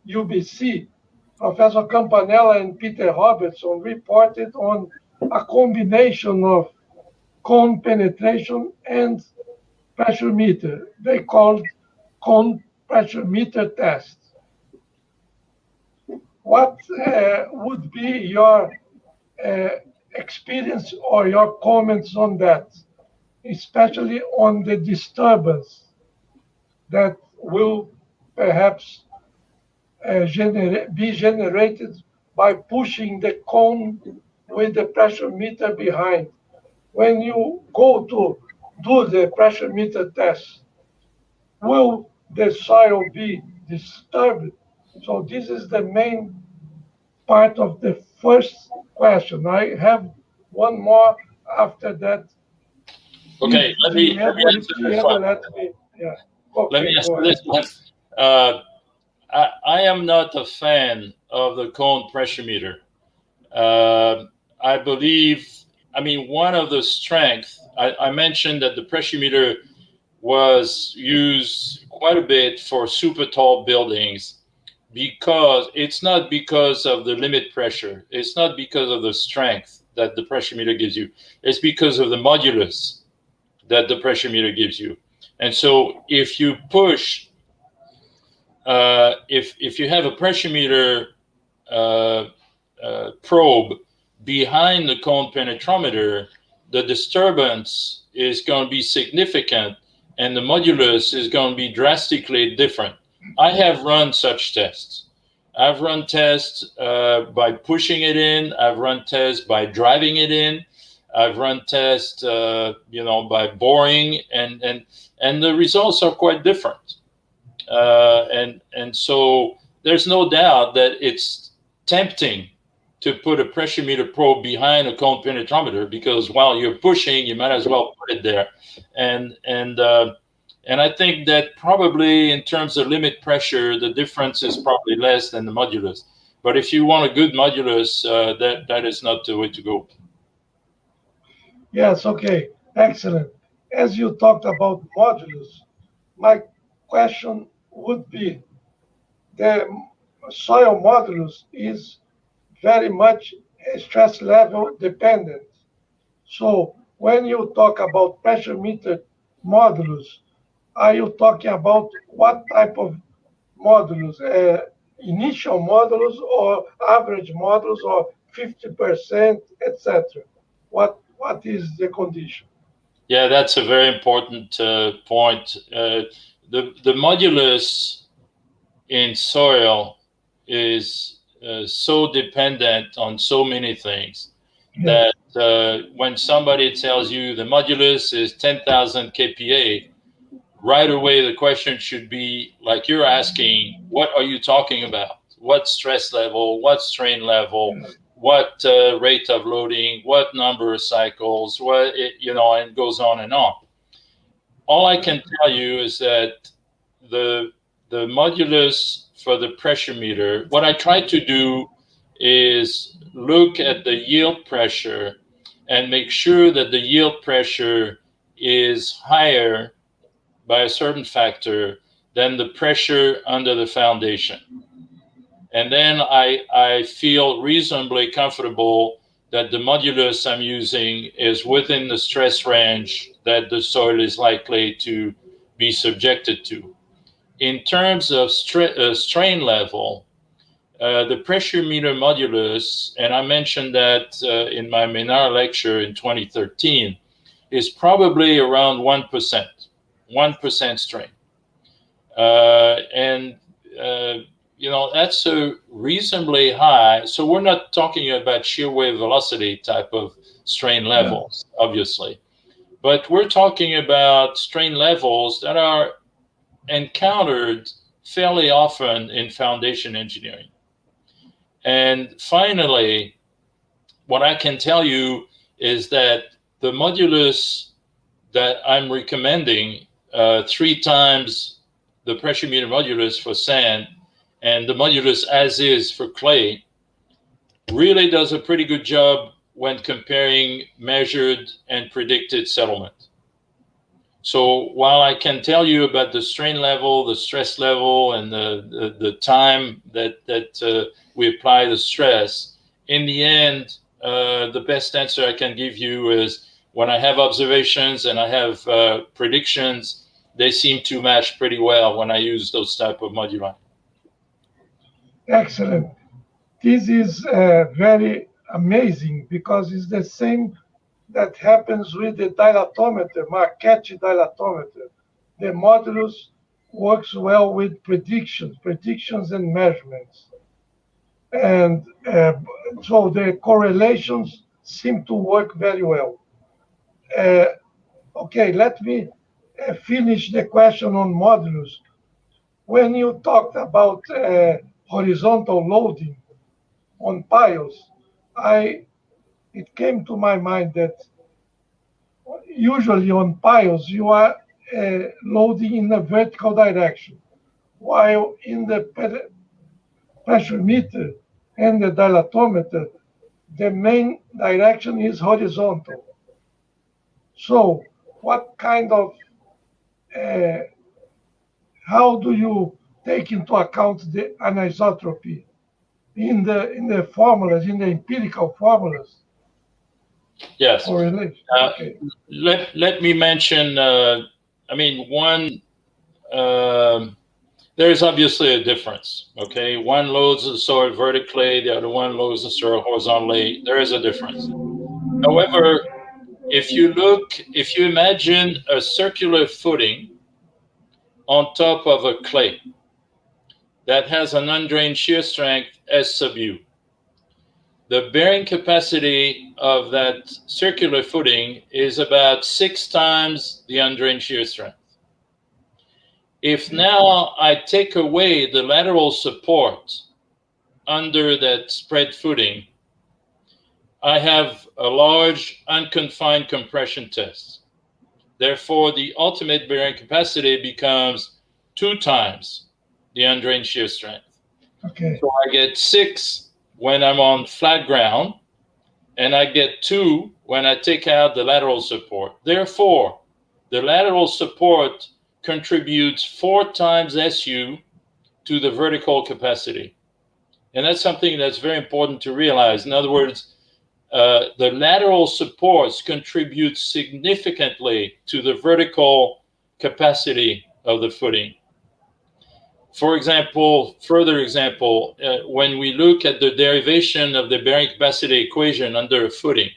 UBC, Professor Campanella and Peter Robertson reported on a combination of cone penetration and pressure meter. They called cone pressure meter test. What would be your experience or your comments on that, especially on the disturbance that will perhaps be generated by pushing the cone with the pressure meter behind? When you go to do the pressure meter test, will the soil be disturbed? So this is the main part of the first question. I have one more after that. Okay, let me answer this one. Yeah. Let me answer this one. I am not a fan of the cone pressure meter. I believe, I mean, one of the strengths, I mentioned that the pressure meter was used quite a bit for super tall buildings because it's not because of the limit pressure. It's not because of the strength that the pressure meter gives you. It's because of the modulus that the pressure meter gives you. And so if you push, if you have a pressure meter probe behind the cone penetrometer, the disturbance is going to be significant and the modulus is going to be drastically different. I have run such tests. I've run tests by pushing it in. I've run tests by driving it in. I've run tests, by boring, and the results are quite different. And so there's no doubt that it's tempting to put a pressure meter probe behind a cone penetrometer because while you're pushing, you might as well put it there. And I think that probably in terms of limit pressure, the difference is probably less than the modulus. But if you want a good modulus, that is not the way to go. Yes, okay, excellent. As you talked about modulus, my question would be, the soil modulus is very much stress level dependent. So when you talk about pressure meter modulus, are you talking about what type of modulus? Initial modulus or average modulus or 50%, etc.? What is the condition? Yeah, that's a very important point. The modulus in soil is so dependent on so many things that when somebody tells you the modulus is 10,000 kPa, right away the question should be like you're asking, what are you talking about? What stress level, what strain level, what rate of loading, what number of cycles, and it goes on and on. All I can tell you is that the modulus for the pressure meter, what I try to do is look at the yield pressure and make sure that the yield pressure is higher by a certain factor than the pressure under the foundation. And then I feel reasonably comfortable that the modulus I'm using is within the stress range that the soil is likely to be subjected to. In terms of strain level, the pressure meter modulus, and I mentioned that in my Menard lecture in 2013, is probably around 1% strain. That's a reasonably high. So we're not talking about shear wave velocity type of strain levels, obviously, but we're talking about strain levels that are encountered fairly often in foundation engineering. And finally, what I can tell you is that the modulus that I'm recommending, 3 times the pressure meter modulus for sand and the modulus as is for clay, really does a pretty good job when comparing measured and predicted settlement. So while I can tell you about the strain level, the stress level, and the time that we apply the stress, in the end, the best answer I can give you is when I have observations and I have predictions, they seem to match pretty well when I use those type of moduli. Excellent. This is very amazing because it's the same that happens with the dilatometer, Marchetti dilatometer. The modulus works well with predictions and measurements. And so the correlations seem to work very well. Okay, let me finish the question on modulus. When you talked about horizontal loading on piles, it came to my mind that usually on piles you are loading in a vertical direction, while in the pressure meter and the dilatometer, the main direction is horizontal. So what kind of, how do you take into account the anisotropy in the formulas, in the empirical formulas? Yes. Okay. Let me mention, I mean, one, there's obviously a difference, okay? One loads the soil vertically, the other one loads the soil horizontally. There is a difference. However, if you imagine a circular footing on top of a clay that has an undrained shear strength S sub U, the bearing capacity of that circular footing is about 6 times the undrained shear strength. If now I take away the lateral support under that spread footing, I have a large unconfined compression test. Therefore, the ultimate bearing capacity becomes 2 times the undrained shear strength. Okay. So I get 6 when I'm on flat ground, and I get 2 when I take out the lateral support. Therefore, the lateral support contributes 4 times SU to the vertical capacity. And that's something that's very important to realize. In other words, the lateral supports contribute significantly to the vertical capacity of the footing. For example, further example, when we look at the derivation of the bearing capacity equation under a footing,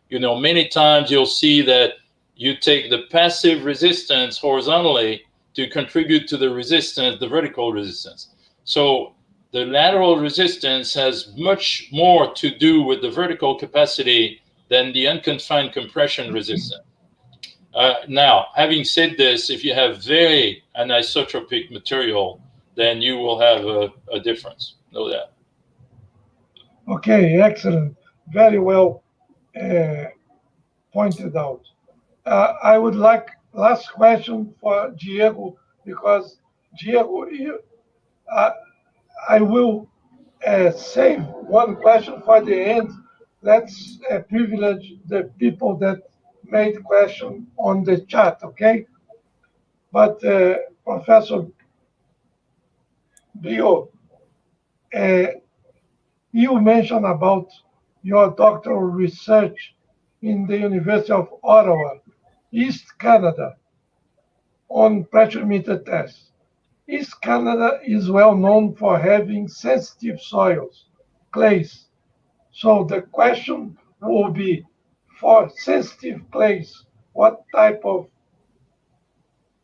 you know, many times you'll see that you take the passive resistance horizontally to contribute to the resistance, the vertical resistance. So the lateral resistance has much more to do with the vertical capacity than the unconfined compression resistance. Now, having said this, if you have very anisotropic material, then you will have a difference. Know that. Okay, excellent. Very well pointed out. I would like last question for Diego, because Diego, I will save one question for the end. Let's privilege the people that made question on the chat, okay? But Professor Briaud, you mentioned about your doctoral research in the University of Ottawa, East Canada, on pressure meter tests. East Canada is well known for having sensitive soils, clays. So the question will be, for sensitive clays, what type of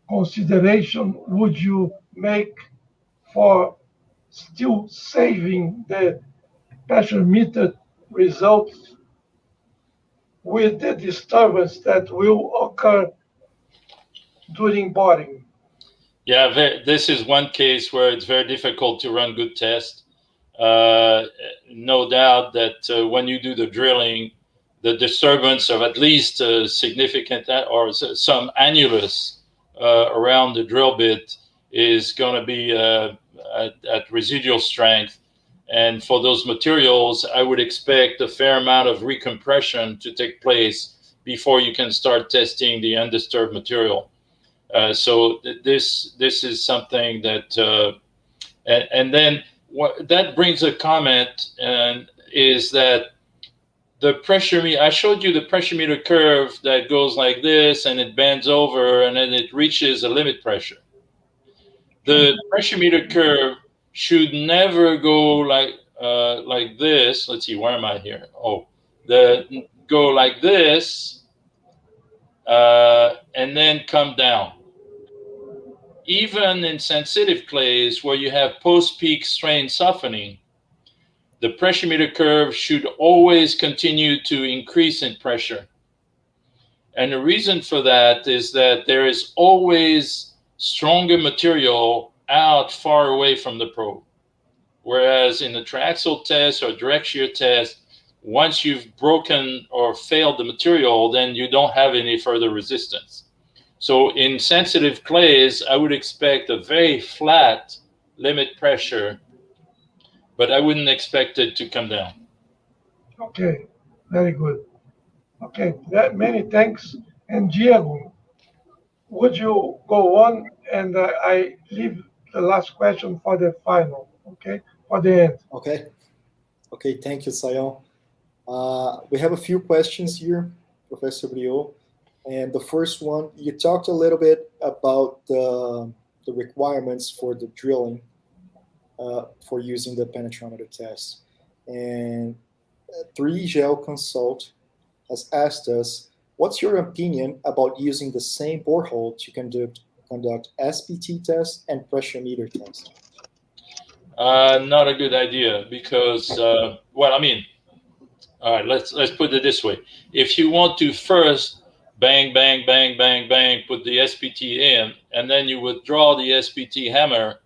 consideration would you make for still saving the pressure meter results with the disturbance that will occur during boring? Yeah, this is one case where it's very difficult to run good tests. No doubt that when you do the drilling, the disturbance of at least a significant or some annulus around the drill bit is going to be at residual strength. And for those materials, I would expect a fair amount of recompression to take place before you can start testing the undisturbed material. So this is something that, and then what that brings a comment, and is that the pressure meter, I showed you the pressure meter curve that goes like this and it bends over and then it reaches a limit pressure. The pressure meter curve should never go like this. Let's see, where am I here? Oh, go like this and then come down. Even in sensitive clays where you have post-peak strain softening, the pressure meter curve should always continue to increase in pressure. And the reason for that is that there is always stronger material out far away from the probe. Whereas in the triaxial test or direct shear test, once you've broken or failed the material, then you don't have any further resistance. So in sensitive clays, I would expect a very flat limit pressure, but I wouldn't expect it to come down. Okay, very good. Okay, many thanks. And Diego, would you go on? And I leave the last question for the final, okay, for the end. Okay. Okay, thank you, Sion. We have a few questions here, Professor Briaud. And the first one, you talked a little bit about the requirements for the drilling for using the penetrometer test. And 3Gel Consult has asked us, what's your opinion about using the same borehole to conduct SPT test and pressure meter test? Not a good idea because, well, I mean, all right, let's put it this way. If you want to first bang, bang, bang, bang, bang, put the SPT in, and then you withdraw the SPT hammer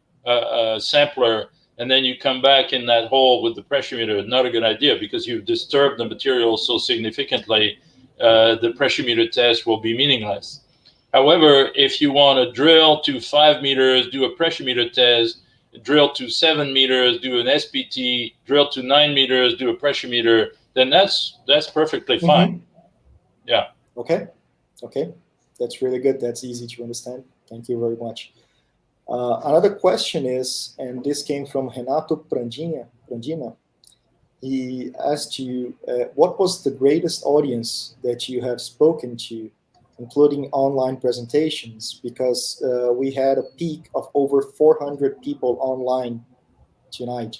sampler, and then you come back in that hole with the pressure meter, not a good idea because you've disturbed the material so significantly, the pressure meter test will be meaningless. However, if you want to drill to 5 meters, do a pressure meter test, drill to 7 meters, do an SPT, drill to 9 meters, do a pressure meter, then that's perfectly fine. Yeah. Okay. Okay. That's really good. That's easy to understand. Thank you very much. Another question is, and this came from Renato Prandina. He asked you, what was the greatest audience that you have spoken to, including online presentations? Because we had a peak of over 400 people online tonight.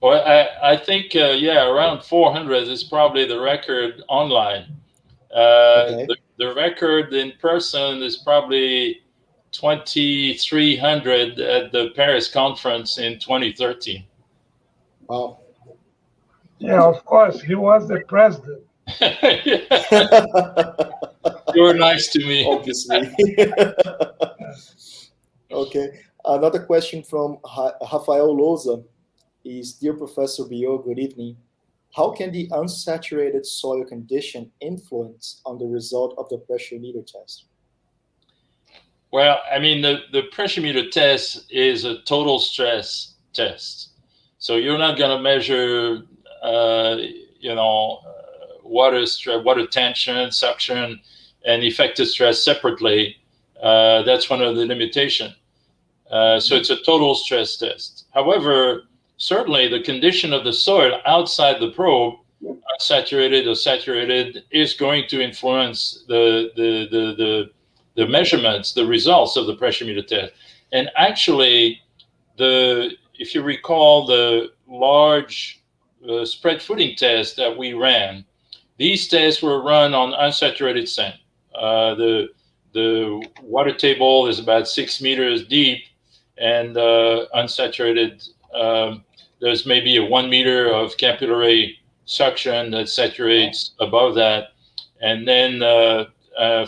Well, I think, yeah, around 400 is probably the record online. Okay. The record in person is probably 2,300 at the Paris conference in 2013. Wow. Yeah, of course, he was the president. You were nice to me. Obviously. Okay. Another question from Rafael Loza is, dear Professor Briaud, good evening. How can the unsaturated soil condition influence on the result of the pressure meter test? Well, I mean, the pressure meter test is a total stress test. So you're not going to measure, water tension, suction, and effective stress separately. That's one of the limitations. So it's a total stress test. However, certainly the condition of the soil outside the probe, unsaturated or saturated, is going to influence the measurements, the results of the pressure meter test. And actually, if you recall the large spread footing test that we ran, these tests were run on unsaturated sand. The water table is about 6 meters deep, and unsaturated, there's maybe a 1 meter of capillary suction that saturates above that, and then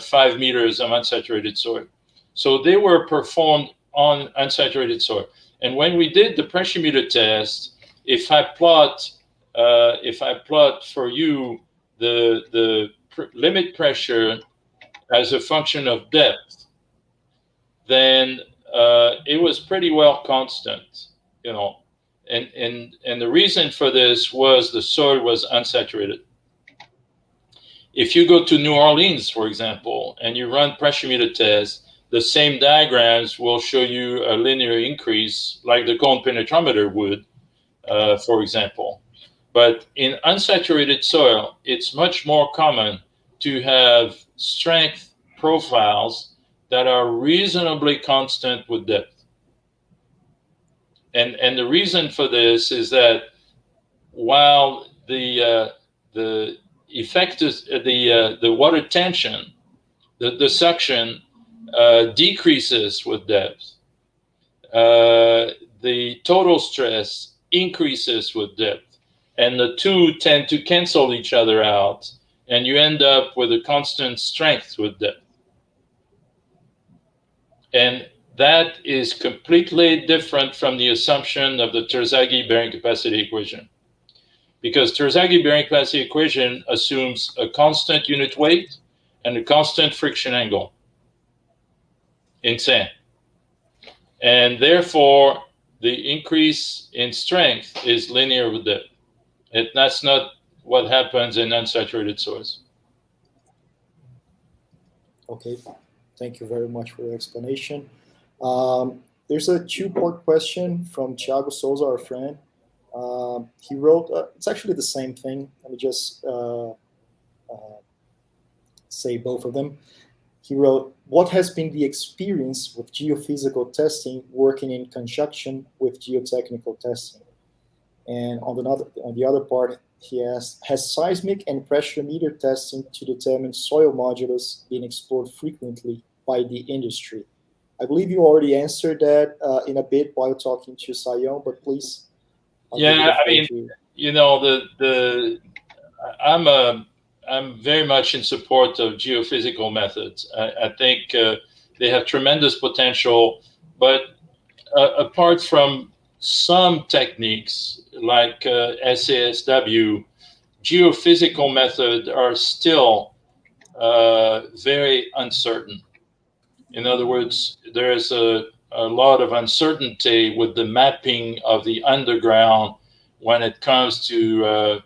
5 meters of unsaturated soil. So they were performed on unsaturated soil. And when we did the pressure meter test, if I plot for you the limit pressure as a function of depth, then it was pretty well constant, And the reason for this was the soil was unsaturated. If you go to New Orleans, for example, and you run pressure meter tests, the same diagrams will show you a linear increase like the cone penetrometer would, for example. But in unsaturated soil, it's much more common to have strength profiles that are reasonably constant with depth. And the reason for this is that while the effect is the water tension, the suction decreases with depth, the total stress increases with depth, and the two tend to cancel each other out, and you end up with a constant strength with depth. And that is completely different from the assumption of the Terzaghi bearing capacity equation. Because Terzaghi bearing capacity equation assumes a constant unit weight and a constant friction angle in sand. And therefore, the increase in strength is linear with depth. That's not what happens in unsaturated soils. Okay, thank you very much for the explanation. There's a two-part question from Thiago Souza, our friend. He wrote, it's actually the same thing. Let me just say both of them. He wrote, what has been the experience with geophysical testing working in conjunction with geotechnical testing? And on the other part, he asked, has seismic and pressure meter testing to determine soil modulus been explored frequently by the industry? I believe you already answered that in a bit while talking to Sayon, but please. Yeah, I mean, you know, I'm very much in support of geophysical methods. I think they have tremendous potential, but apart from some techniques like SASW, geophysical methods are still very uncertain. In other words, there is a lot of uncertainty with the mapping of the underground when it comes to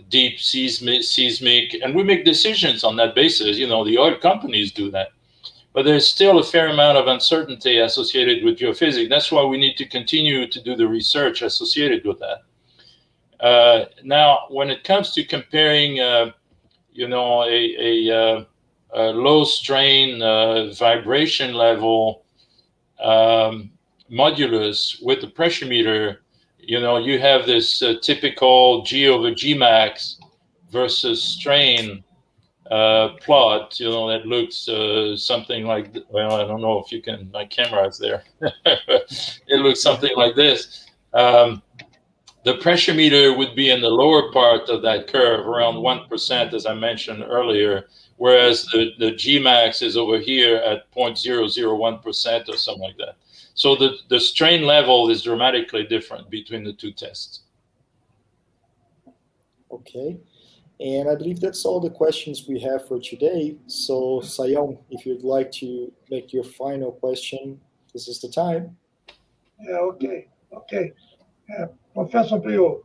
deep seismic, and we make decisions on that basis. You know, the oil companies do that. But there's still a fair amount of uncertainty associated with geophysics. That's why we need to continue to do the research associated with that. Now, when it comes to comparing, you know, a low strain vibration level modulus with the pressure meter, you know, you have this typical G over G max versus strain plot, you know, that looks something like, well, I don't know if you can, my camera is there. It looks something like this. The pressure meter would be in the lower part of that curve, around 1%, as I mentioned earlier, whereas the Gmax is over here at 0.001% or something like that. So the strain level is dramatically different between the two tests. Okay. And I believe that's all the questions we have for today. So, Sayon, if you'd like to make your final question, this is the time. Yeah, okay. Professor Briaud,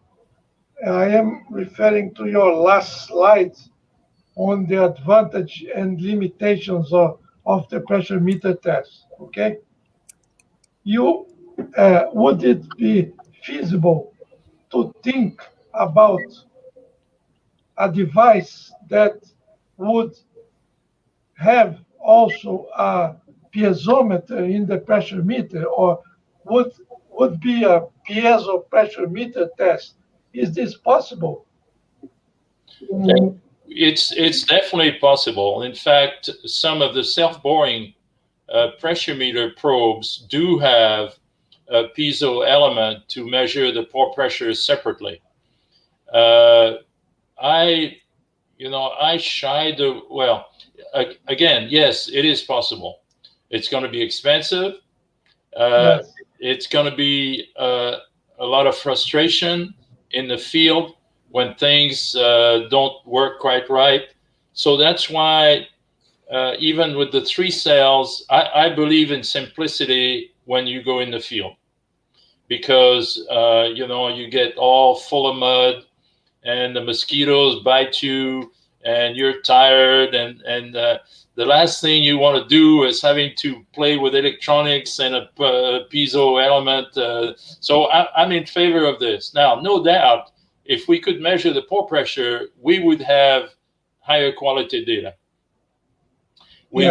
I am referring to your last slide on the advantage and limitations of the pressure meter test, okay? Would it be feasible to think about a device that would have also a piezometer in the pressure meter, or would be a piezo pressure meter test? Is this possible? It's definitely possible. In fact, some of the self-boring pressure meter probes do have a piezo element to measure the pore pressure separately. I shied, well, again, yes, it is possible. It's going to be expensive. Yes. It's going to be a lot of frustration in the field when things don't work quite right. So that's why even with the 3 cells, I believe in simplicity when you go in the field. because you get all full of mud, and the mosquitoes bite you, and you're tired, and the last thing you want to do is having to play with electronics and a piezo element. So I'm in favor of this. Now, no doubt, if we could measure the pore pressure, we would have higher quality data. We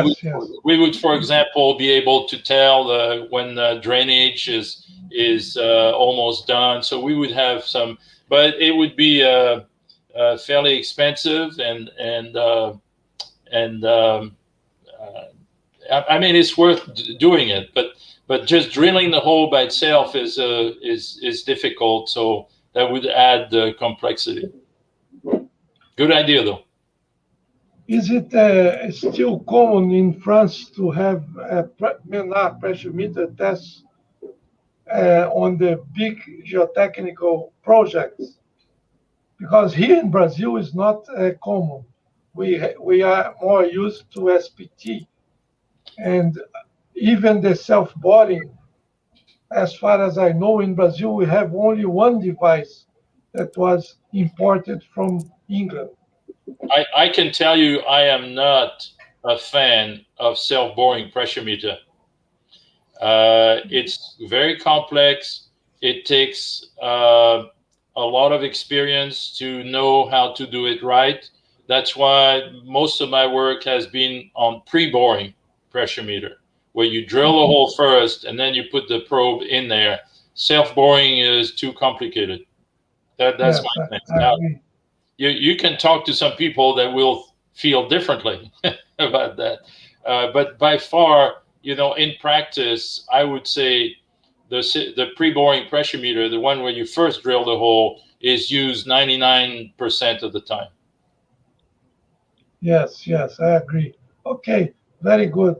would, for example, be able to tell when drainage is almost done. So we would have some, but it would be fairly expensive, and I mean, it's worth doing it, but just drilling the hole by itself is difficult. So that would add complexity. Good idea, though. Is it still common in France to have MENA pressure meter tests on the big geotechnical projects? Because here in Brazil is not common. We are more used to SPT, and even the self-boring. As far as I know, in Brazil we have only one device that was imported from England. I can tell you, I am not a fan of self-boring pressure meter. It's very complex. It takes a lot of experience to know how to do it right. That's why most of my work has been on pre-boring pressure meter, where you drill a hole first and then you put the probe in there. Self-boring is too complicated. That's my thing. Now, you can talk to some people that will feel differently about that. But by far, in practice, I would say the pre-boring pressure meter, the one where you first drill the hole, is used 99% of the time. Yes, I agree. Okay, very good.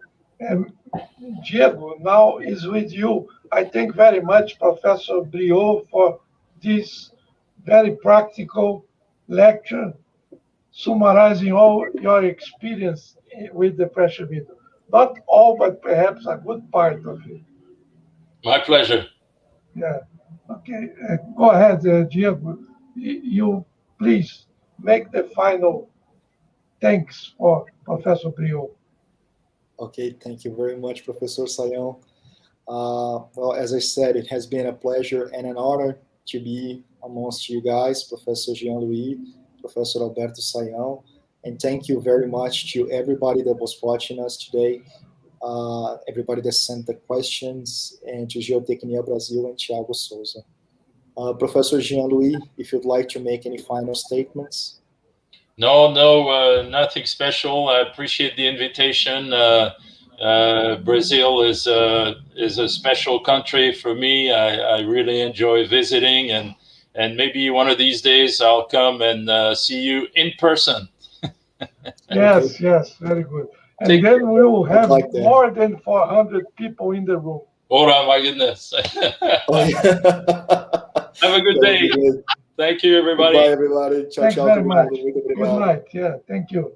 Diego, now is with you. I thank very much Professor Briaud for this very practical lecture, summarizing all your experience with the pressure meter. Not all, but perhaps a good part of it. My pleasure. Yeah. Okay. Go ahead, Diego. You please make the final thanks for Professor Briaud. Okay. Thank you very much, Professor Sayão. Well, as I said, it has been a pleasure and an honor to be amongst you guys, Professor Jean-Louis, Professor Alberto Sayão, and thank you very much to everybody that was watching us today, everybody that sent the questions, and to Geotecnia Brasil and Thiago Souza. Professor Jean-Louis, if you'd like to make any final statements. No, nothing special. I appreciate the invitation. Brazil is a special country for me. I really enjoy visiting, and maybe one of these days I'll come and see you in person. Yes, very good. And then we will have more than 400 people in the room. Oh my goodness. Have a good day. Thank you, everybody. Bye, everybody. Ciao, Thanks ciao. very much. Good night. Yeah, thank you.